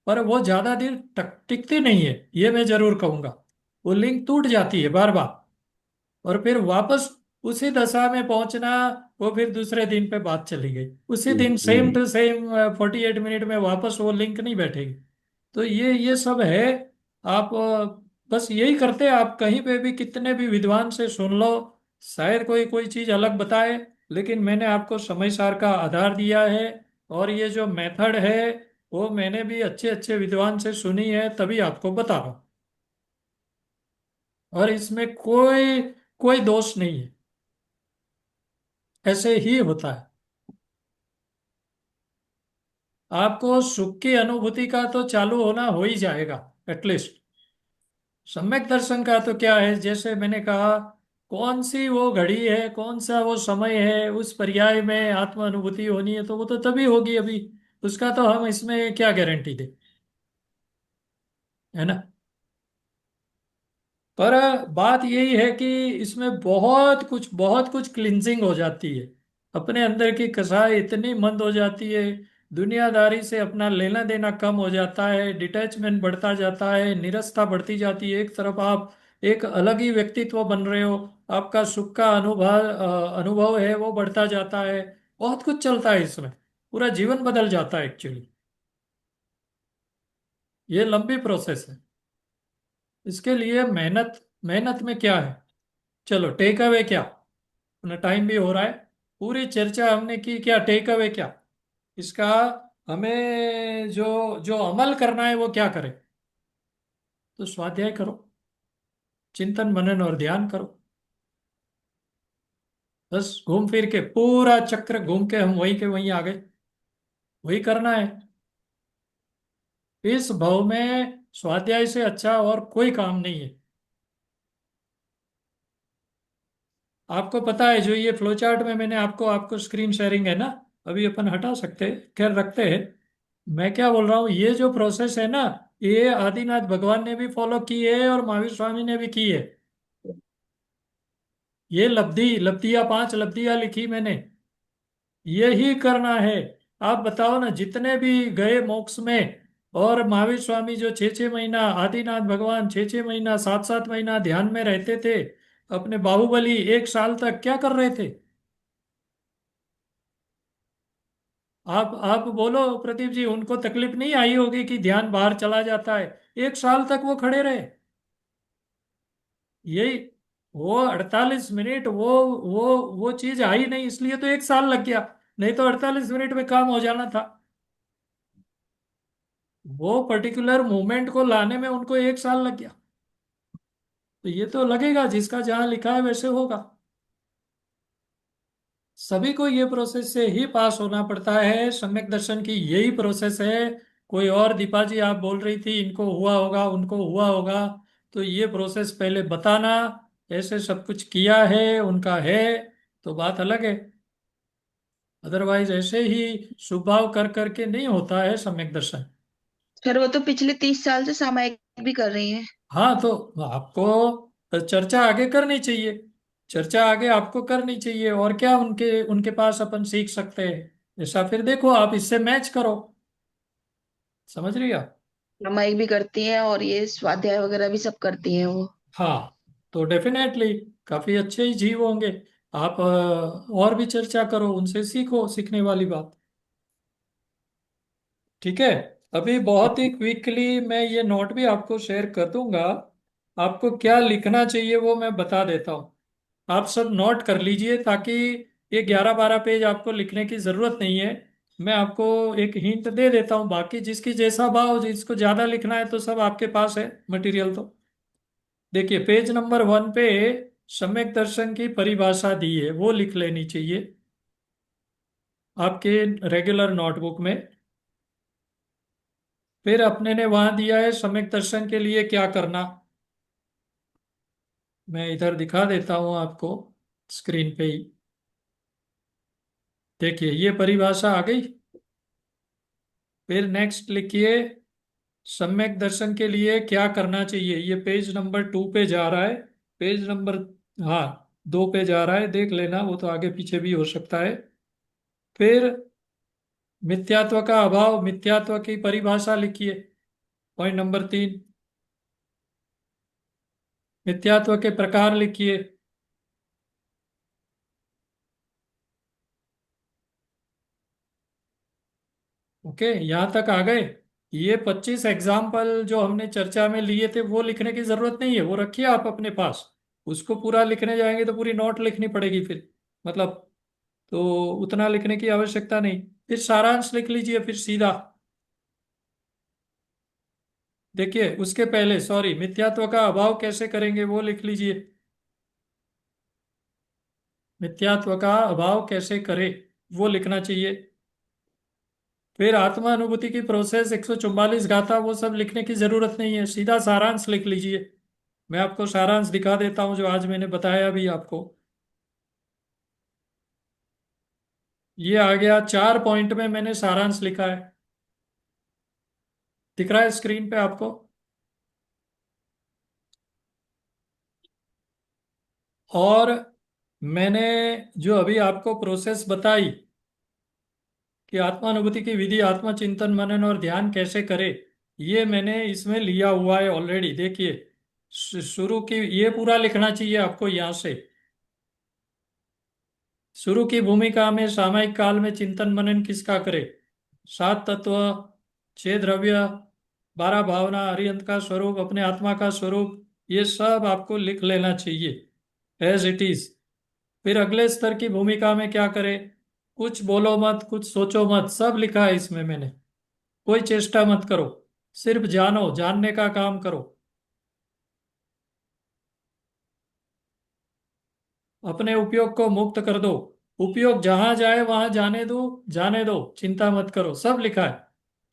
[SPEAKER 1] पर वो ज्यादा देर टिकती नहीं है, ये मैं जरूर कहूंगा। वो लिंक टूट जाती है बार बार, और फिर वापस उसी दशा में पहुंचना, वो फिर दूसरे दिन पे बात चली गई, उसी दिन सेम टू सेम 48 मिनट में वापस वो लिंक नहीं बैठेगी। तो ये सब है। आप बस यही करते हैं, आप कहीं पे भी कितने भी विद्वान से सुन लो, शायद कोई कोई चीज अलग बताए, लेकिन मैंने आपको समय सार का आधार दिया है, और ये जो मेथड है वो मैंने भी अच्छे अच्छे विद्वान से सुनी है, तभी आपको बता रहा हूं। और इसमें कोई कोई दोष नहीं है, ऐसे ही होता है। आपको सुख की अनुभूति का तो चालू होना हो ही जाएगा एटलीस्ट। सम्यक दर्शन का तो क्या है, जैसे मैंने कहा, कौन सी वो घड़ी है, कौन सा वो समय है, उस पर्याय में आत्म अनुभूति होनी है तो वो तो तभी होगी, अभी उसका तो हम इसमें क्या गारंटी दे, है ना। पर बात यही है कि इसमें बहुत कुछ क्लिंजिंग हो जाती है, अपने अंदर की कसाई इतनी मंद हो जाती है, दुनियादारी से अपना लेना देना कम हो जाता है, डिटैचमेंट बढ़ता जाता है, निरसता बढ़ती जाती है, एक तरफ आप एक अलग ही व्यक्तित्व बन रहे हो, आपका सुख का अनुभव है वो बढ़ता जाता है, बहुत कुछ चलता है इसमें, पूरा जीवन बदल जाता है एक्चुअली। ये लंबी प्रोसेस है, इसके लिए मेहनत, मेहनत में क्या है। चलो टेक अवे क्या, अपना टाइम भी हो रहा है, पूरी चर्चा हमने की, क्या टेक अवे क्या इसका, हमें जो जो अमल करना है वो क्या करें। तो स्वाध्याय करो, चिंतन मनन और ध्यान करो, बस घूम फिर के पूरा चक्र घूम के हम वहीं के वहीं आ गए, वही करना है इस भव में। स्वाध्याय से अच्छा और कोई काम नहीं है। आपको पता है जो ये फ्लो चार्ट में मैंने आपको आपको स्क्रीन शेयरिंग है ना, अभी अपन हटा सकते हैं, खैर रखते हैं। मैं क्या बोल रहा हूँ, ये जो प्रोसेस है ना, ये आदिनाथ भगवान ने भी फॉलो की है और महावीर स्वामी ने भी की है। ये लब्धियां 5 लब्धियां लिखी मैंने, यही करना है। आप बताओ ना, जितने भी गए मोक्ष में, और महावीर स्वामी जो 6 6 महीना, आदिनाथ भगवान 6 6 महीना 7 7 महीना ध्यान में रहते थे, अपने बाहुबली 1 साल तक क्या कर रहे थे। आप बोलो प्रदीप जी, उनको तकलीफ नहीं आई होगी कि ध्यान बाहर चला जाता है, 1 साल तक वो खड़े रहे। यही, वो 48 मिनट, वो चीज आई नहीं, इसलिए तो 1 साल लग गया, नहीं तो 48 मिनट में काम हो जाना था। वो पर्टिकुलर मूवमेंट को लाने में उनको 1 साल लग गया। तो ये तो लगेगा जिसका जहां लिखा है वैसे होगा। सभी को ये प्रोसेस से ही पास होना पड़ता है, सम्यक दर्शन की यही प्रोसेस है। कोई और, दीपा जी आप बोल रही थी इनको हुआ होगा उनको हुआ होगा, तो ये प्रोसेस पहले बताना, ऐसे सब कुछ किया है उनका है, तो बात अलग है। अदरवाइज ऐसे ही स्वभाव कर करके नहीं होता है सम्यक दर्शन।
[SPEAKER 3] फिर वो तो पिछले 30 साल से सामायिक भी कर रही है।
[SPEAKER 1] हाँ, तो आपको चर्चा आगे करनी चाहिए, चर्चा आगे आपको करनी चाहिए, और क्या उनके उनके पास अपन सीख सकते हैं, ऐसा फिर देखो आप इससे मैच करो। समझ रही आप।
[SPEAKER 3] सामायिक भी करती है और ये स्वाध्याय वगैरह भी सब करती है वो।
[SPEAKER 1] हाँ, तो डेफिनेटली काफी अच्छे ही जीव होंगे। आप और भी चर्चा करो, उनसे सीखो, सीखने वाली बात। ठीक है, अभी बहुत ही क्विकली मैं ये नोट भी आपको शेयर कर दूंगा, आपको क्या लिखना चाहिए वो मैं बता देता हूँ। आप सब नोट कर लीजिए, ताकि ये 11 12 पेज आपको लिखने की जरूरत नहीं है। मैं आपको एक हिंट दे देता हूँ, बाकी जिसकी जैसा भाव, जिसको ज्यादा लिखना है तो सब आपके पास है मटेरियल तो। देखिए पेज नंबर 1 पे सम्यक दर्शन की परिभाषा दी है, वो लिख लेनी चाहिए आपके रेगुलर नोटबुक में। फिर अपने ने वहां दिया है सम्यक दर्शन के लिए क्या करना, मैं इधर दिखा देता हूं आपको स्क्रीन पे ही। देखिए ये परिभाषा आ गई। फिर नेक्स्ट लिखिए, सम्यक दर्शन के लिए क्या करना चाहिए। ये पेज नंबर 2 पे जा रहा है। पेज नंबर, हाँ, 2 पे जा रहा है, देख लेना, वो तो आगे पीछे भी हो सकता है। फिर मिथ्यात्व का अभाव, मिथ्यात्व की परिभाषा लिखिए, पॉइंट नंबर 3। मिथ्यात्व के प्रकार लिखिए। ओके, यहां तक आ गए। ये 25 एग्जाम्पल जो हमने चर्चा में लिए थे वो लिखने की जरूरत नहीं है, वो रखिए आप अपने पास। उसको पूरा लिखने जाएंगे तो पूरी नोट लिखनी पड़ेगी फिर, मतलब, तो उतना लिखने की आवश्यकता नहीं। फिर सारांश लिख लीजिए फिर सीधा। देखिए उसके पहले, सॉरी, मिथ्यात्व का अभाव कैसे करेंगे वो लिख लीजिए। मिथ्यात्व का अभाव कैसे करे वो लिखना चाहिए। फिर आत्मा अनुभूति की प्रोसेस 144 गाथा, वो सब लिखने की जरूरत नहीं है, सीधा सारांश लिख लीजिए। मैं आपको सारांश दिखा देता हूं जो आज मैंने बताया भी आपको। ये आ गया, 4 पॉइंट में मैंने सारांश लिखा है, दिख रहा है स्क्रीन पे आपको। और मैंने जो अभी आपको प्रोसेस बताई कि आत्मानुभूति की विधि, आत्मचिंतन मनन और ध्यान कैसे करे, ये मैंने इसमें लिया हुआ है ऑलरेडी। देखिए शुरू की, ये पूरा लिखना चाहिए आपको यहां से। शुरू की भूमिका में सामयिक काल में चिंतन मनन किसका करे, 7 तत्व, 6 द्रव्य, 12 भावना, अरिहंत का स्वरूप, अपने आत्मा का स्वरूप, ये सब आपको लिख लेना चाहिए एज इट इज। फिर अगले स्तर की भूमिका में क्या करे, कुछ बोलो मत, कुछ सोचो मत, सब लिखा है इसमें मैंने। कोई चेष्टा मत करो, सिर्फ जानो, जानने का काम करो। अपने उपयोग को मुक्त कर दो, उपयोग जहां जाए वहां जाने दो, जाने दो, चिंता मत करो, सब लिखा है।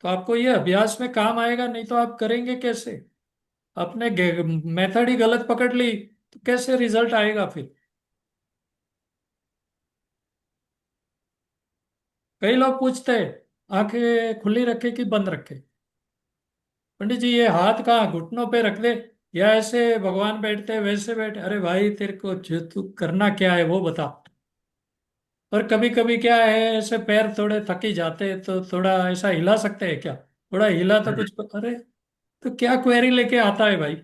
[SPEAKER 1] तो आपको ये अभ्यास में काम आएगा, नहीं तो आप करेंगे कैसे। अपने मेथड ही गलत पकड़ ली तो कैसे रिजल्ट आएगा फिर। कई लोग पूछते हैं आंखें खुली रखे कि बंद रखे। पंडित जी ये हाथ कहाँ, घुटनों पे रख दे या ऐसे भगवान बैठते हैं वैसे बैठे। अरे भाई तेरे को जो तू करना क्या है वो बता। और कभी कभी क्या है, ऐसे पैर थोड़े थकी जाते हैं तो थोड़ा ऐसा हिला सकते हैं क्या, थोड़ा हिला तो कुछ, अरे तो क्या क्वेरी लेके आता है भाई।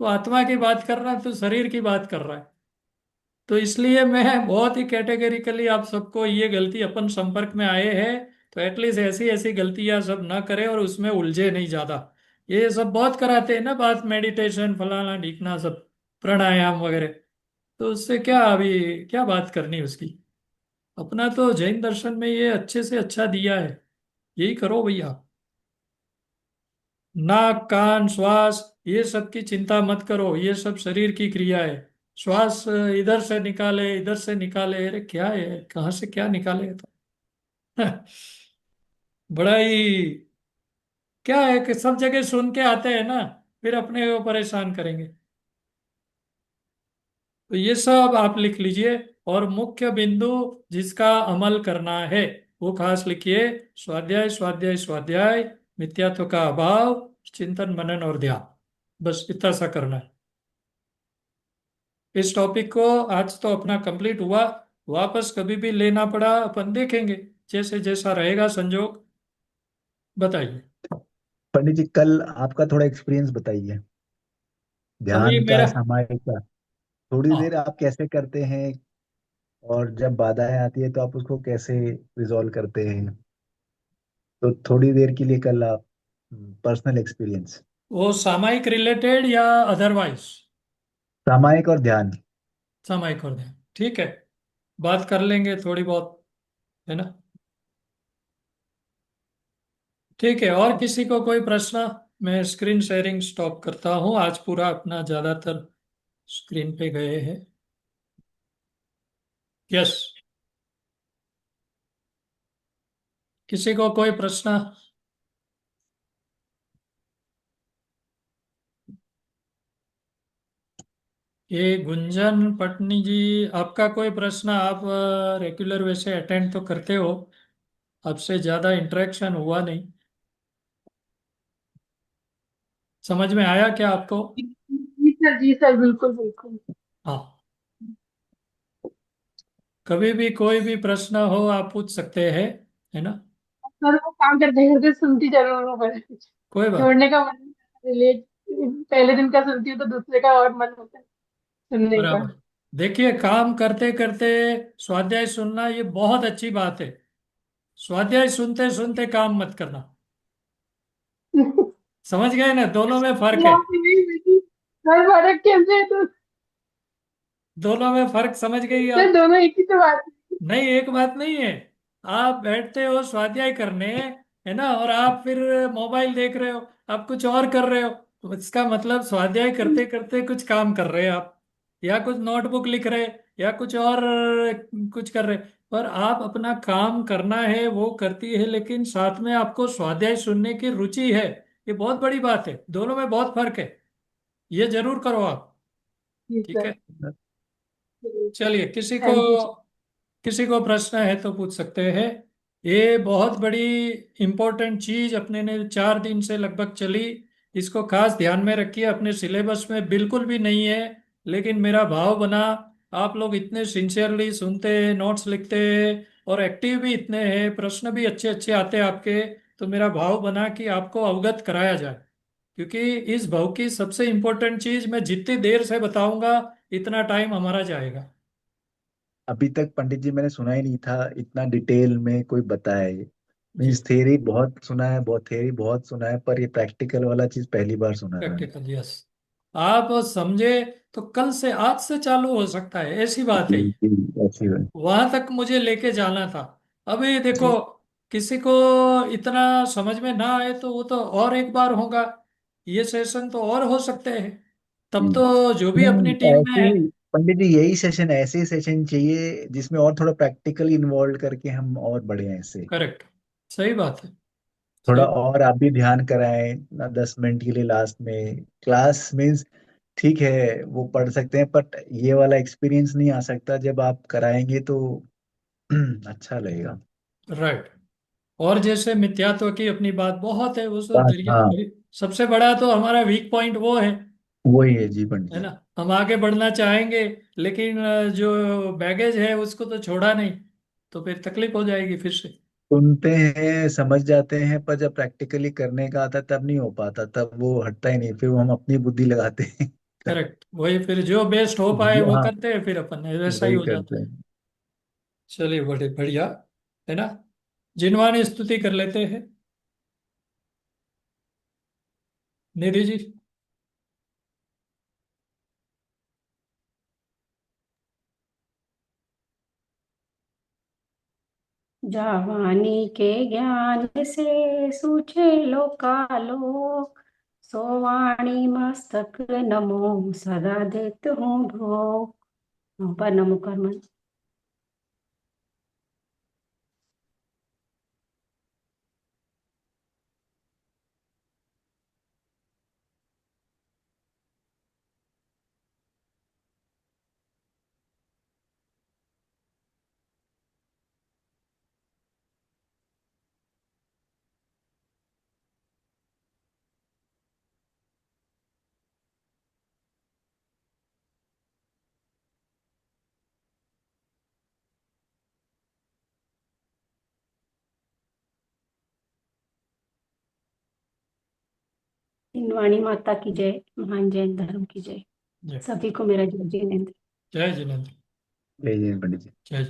[SPEAKER 1] वो आत्मा की बात कर रहा है तो शरीर की बात कर रहा है। तो इसलिए मैं बहुत ही कैटेगरिकली आप सबको, ये गलती अपन संपर्क में आए हैं तो एटलीस्ट ऐसी ऐसी गलतियां सब ना करें और उसमें उलझे नहीं ज्यादा। ये सब बहुत कराते हैं ना बात, मेडिटेशन फलाना ढीकना सब, प्राणायाम वगैरह, तो उससे क्या अभी क्या बात करनी उसकी। अपना तो जैन दर्शन में ये अच्छे से अच्छा दिया है, यही करो भैया। नाक कान श्वास ये सब की चिंता मत करो, ये सब शरीर की क्रिया है। श्वास इधर से निकाले इधर से निकाले, अरे क्या है, कहाँ से क्या निकाले तो बड़ा ही, क्या है कि सब जगह सुन के आते हैं ना, फिर अपने को परेशान करेंगे। तो ये सब आप लिख लीजिए। और मुख्य बिंदु जिसका अमल करना है वो खास लिखिए, स्वाध्याय स्वाध्याय स्वाध्याय, मिथ्यात्व का अभाव, चिंतन मनन और ध्यान, बस इतना सा करना है। इस टॉपिक को आज तो अपना कंप्लीट हुआ, वापस कभी भी लेना पड़ा अपन देखेंगे, जैसे जैसा रहेगा संजोग। बताइए।
[SPEAKER 2] पंडित जी कल आपका थोड़ा एक्सपीरियंस बताइए,
[SPEAKER 1] अभी
[SPEAKER 2] ध्यान का,
[SPEAKER 1] मेरा,
[SPEAKER 2] सामायिक का। थोड़ी देर
[SPEAKER 1] हाँ,
[SPEAKER 2] आप कैसे करते हैं, और जब बाधाएं आती है तो आप उसको कैसे रिजॉल्व करते हैं। तो थोड़ी देर के लिए कल आप पर्सनल एक्सपीरियंस,
[SPEAKER 1] वो सामायिक रिलेटेड या अदरवाइज।
[SPEAKER 2] सामायिक और ध्यान।
[SPEAKER 1] सामायिक और ध्यान, ठीक है, बात कर लेंगे थोड़ी बहुत, है ना। ठीक है, और किसी को कोई प्रश्न। मैं स्क्रीन शेयरिंग स्टॉप करता हूँ, आज पूरा अपना ज्यादातर स्क्रीन पे गए हैं। यस, किसी को कोई प्रश्न। ये गुंजन पटनी जी, आपका कोई प्रश्न? आप रेगुलर वैसे अटेंड तो करते हो, आपसे ज्यादा इंटरेक्शन हुआ नहीं। समझ में आया क्या आपको?
[SPEAKER 6] जी सर, बिल्कुल बिल्कुल।
[SPEAKER 1] हाँ, कभी भी कोई भी प्रश्न हो आप पूछ सकते हैं, है ना?
[SPEAKER 6] सर वो काम करते करते सुनती जरूर हूँ, पर
[SPEAKER 1] कोई बात।
[SPEAKER 6] छोड़ने का मन रिलेट, पहले दिन का सुनती हूँ तो दूसरे का और मन होता है सुनने का।
[SPEAKER 1] बराबर। देखिए, काम करते करते स्वाध्याय सुनना ये बहुत अच्छी बात है। स्वाध्याय सुनते सुनते काम मत करना। समझ गए ना, दोनों में फर्क
[SPEAKER 6] ये
[SPEAKER 1] है।
[SPEAKER 6] आपने नहीं देखी, सर फर्क कैसे है तो?
[SPEAKER 1] दोनों में फर्क समझ गई
[SPEAKER 6] सर
[SPEAKER 1] आप?
[SPEAKER 6] दोनों एक ही तो बात है।
[SPEAKER 1] नहीं, एक बात नहीं है। आप बैठते हो स्वाध्याय करने, है ना, और आप फिर मोबाइल देख रहे हो, आप कुछ और कर रहे हो, तो इसका मतलब स्वाध्याय करते करते कुछ काम कर रहे हैं आप, या कुछ नोटबुक लिख रहे, या कुछ और कुछ कर रहे। पर आप अपना काम करना है वो करती है, लेकिन साथ में आपको स्वाध्याय सुनने की रुचि है। ये बहुत बड़ी बात है, दोनों में बहुत फर्क है। ये जरूर करो आप।
[SPEAKER 6] जी
[SPEAKER 1] ठीक
[SPEAKER 6] सर।
[SPEAKER 1] है। चलिए,
[SPEAKER 6] थैंक यू।
[SPEAKER 1] किसी को प्रश्न है तो पूछ सकते हैं। ये बहुत बड़ी इंपॉर्टेंट चीज अपने ने 4 दिन से लगभग चली। इसको खास ध्यान में रखिए, अपने सिलेबस में बिल्कुल भी नहीं है, लेकिन मेरा भाव बना, आप लोग इतने सिंसियरली सुनते हैं, नोट्स लिखते हैं, और एक्टिव भी इतने हैं, प्रश्न भी अच्छे अच्छे आते हैं आपके, तो मेरा भाव बना कि आपको अवगत कराया जाए। क्योंकि इस भाव की सबसे इंपॉर्टेंट चीज मैं जितनी देर से बताऊंगा, इतना टाइम हमारा जाएगा।
[SPEAKER 2] अभी तक पंडित जी मैंने सुना ही नहीं था इतना डिटेल में कोई बताए।
[SPEAKER 1] जी।
[SPEAKER 2] मीन्स थ्योरी बहुत सुना है, बहुत थ्योरी बहुत सुना है, पर ये प्रैक्टिकल वाला चीज पहली बार सुना मैंने।
[SPEAKER 1] Practical, yes. आप समझे तो कल से, आज से चालू हो सकता है, ऐसी बात है।
[SPEAKER 2] जी जी, ऐसी बात।
[SPEAKER 1] वहां तक मुझे लेके जाना था। अभी देखो,
[SPEAKER 2] जी।
[SPEAKER 1] किसी को इतना समझ में ना आए तो वो तो और एक बार होगा, ये सेशन तो और हो सकते हैं, तब
[SPEAKER 2] जी।
[SPEAKER 1] तो जो भी अपनी
[SPEAKER 2] नहीं,
[SPEAKER 1] टीम में
[SPEAKER 2] ऐसे
[SPEAKER 1] है।
[SPEAKER 2] ही पंडित जी यही सेशन, ऐसे ही सेशन चाहिए जिसमें और थोड़ा प्रैक्टिकली इन्वॉल्व करके हम और बढ़े हैं ऐसे।
[SPEAKER 1] करेक्ट। सही बात है।
[SPEAKER 2] थोड़ा
[SPEAKER 1] सही।
[SPEAKER 2] और आप भी ध्यान कराएं ना, 10 मिनट के लिए लास्ट में क्लास मीन्स ठीक है वो पढ़ सकते हैं, बट ये वाला एक्सपीरियंस नहीं आ सकता जब आप कराएंगे तो अच्छा लगेगा।
[SPEAKER 1] राइट। और जैसे मिथ्यात्व की अपनी बात बहुत है, वो तो
[SPEAKER 2] बस
[SPEAKER 1] दरिया
[SPEAKER 2] हाँ,
[SPEAKER 1] सबसे बड़ा तो हमारा वीक पॉइंट वो
[SPEAKER 2] वही है जी पंडित
[SPEAKER 1] है
[SPEAKER 2] जी।
[SPEAKER 1] ना। हम आगे बढ़ना चाहेंगे, लेकिन जो बैगेज है उसको तो छोड़ा नहीं, तो फिर तकलीफ हो जाएगी फिर से।
[SPEAKER 2] सुनते हैं समझ जाते हैं, पर जब प्रैक्टिकली करने का आता है तब नहीं हो पाता, तब वो हटता ही नहीं, फिर वो हम अपनी बुद्धि लगाते हैं।
[SPEAKER 1] करेक्ट, वही फिर जो बेस्ट हो पाए वो
[SPEAKER 2] हाँ,
[SPEAKER 1] करते हैं, फिर अपन वैसा ही
[SPEAKER 2] वही
[SPEAKER 1] हो
[SPEAKER 2] करते
[SPEAKER 1] जाता है।
[SPEAKER 2] हैं।
[SPEAKER 1] चलिए, बड़े बढ़िया, है ना। जिनवानी स्तुति कर लेते हैं, निधि जी।
[SPEAKER 4] जवानी के ज्ञान से सूझे लोकालोक, सोवाणी मस्तक नमो सदा देत हूँ भोग। पर नमो कर्मण। वाणी माता की जय। महान जैन धर्म की जय।
[SPEAKER 1] जय।
[SPEAKER 4] सभी को मेरा जय जिनेन्द्र।
[SPEAKER 1] जय जिनेन्द्र।
[SPEAKER 2] जय जय पंडित जी।
[SPEAKER 1] जय।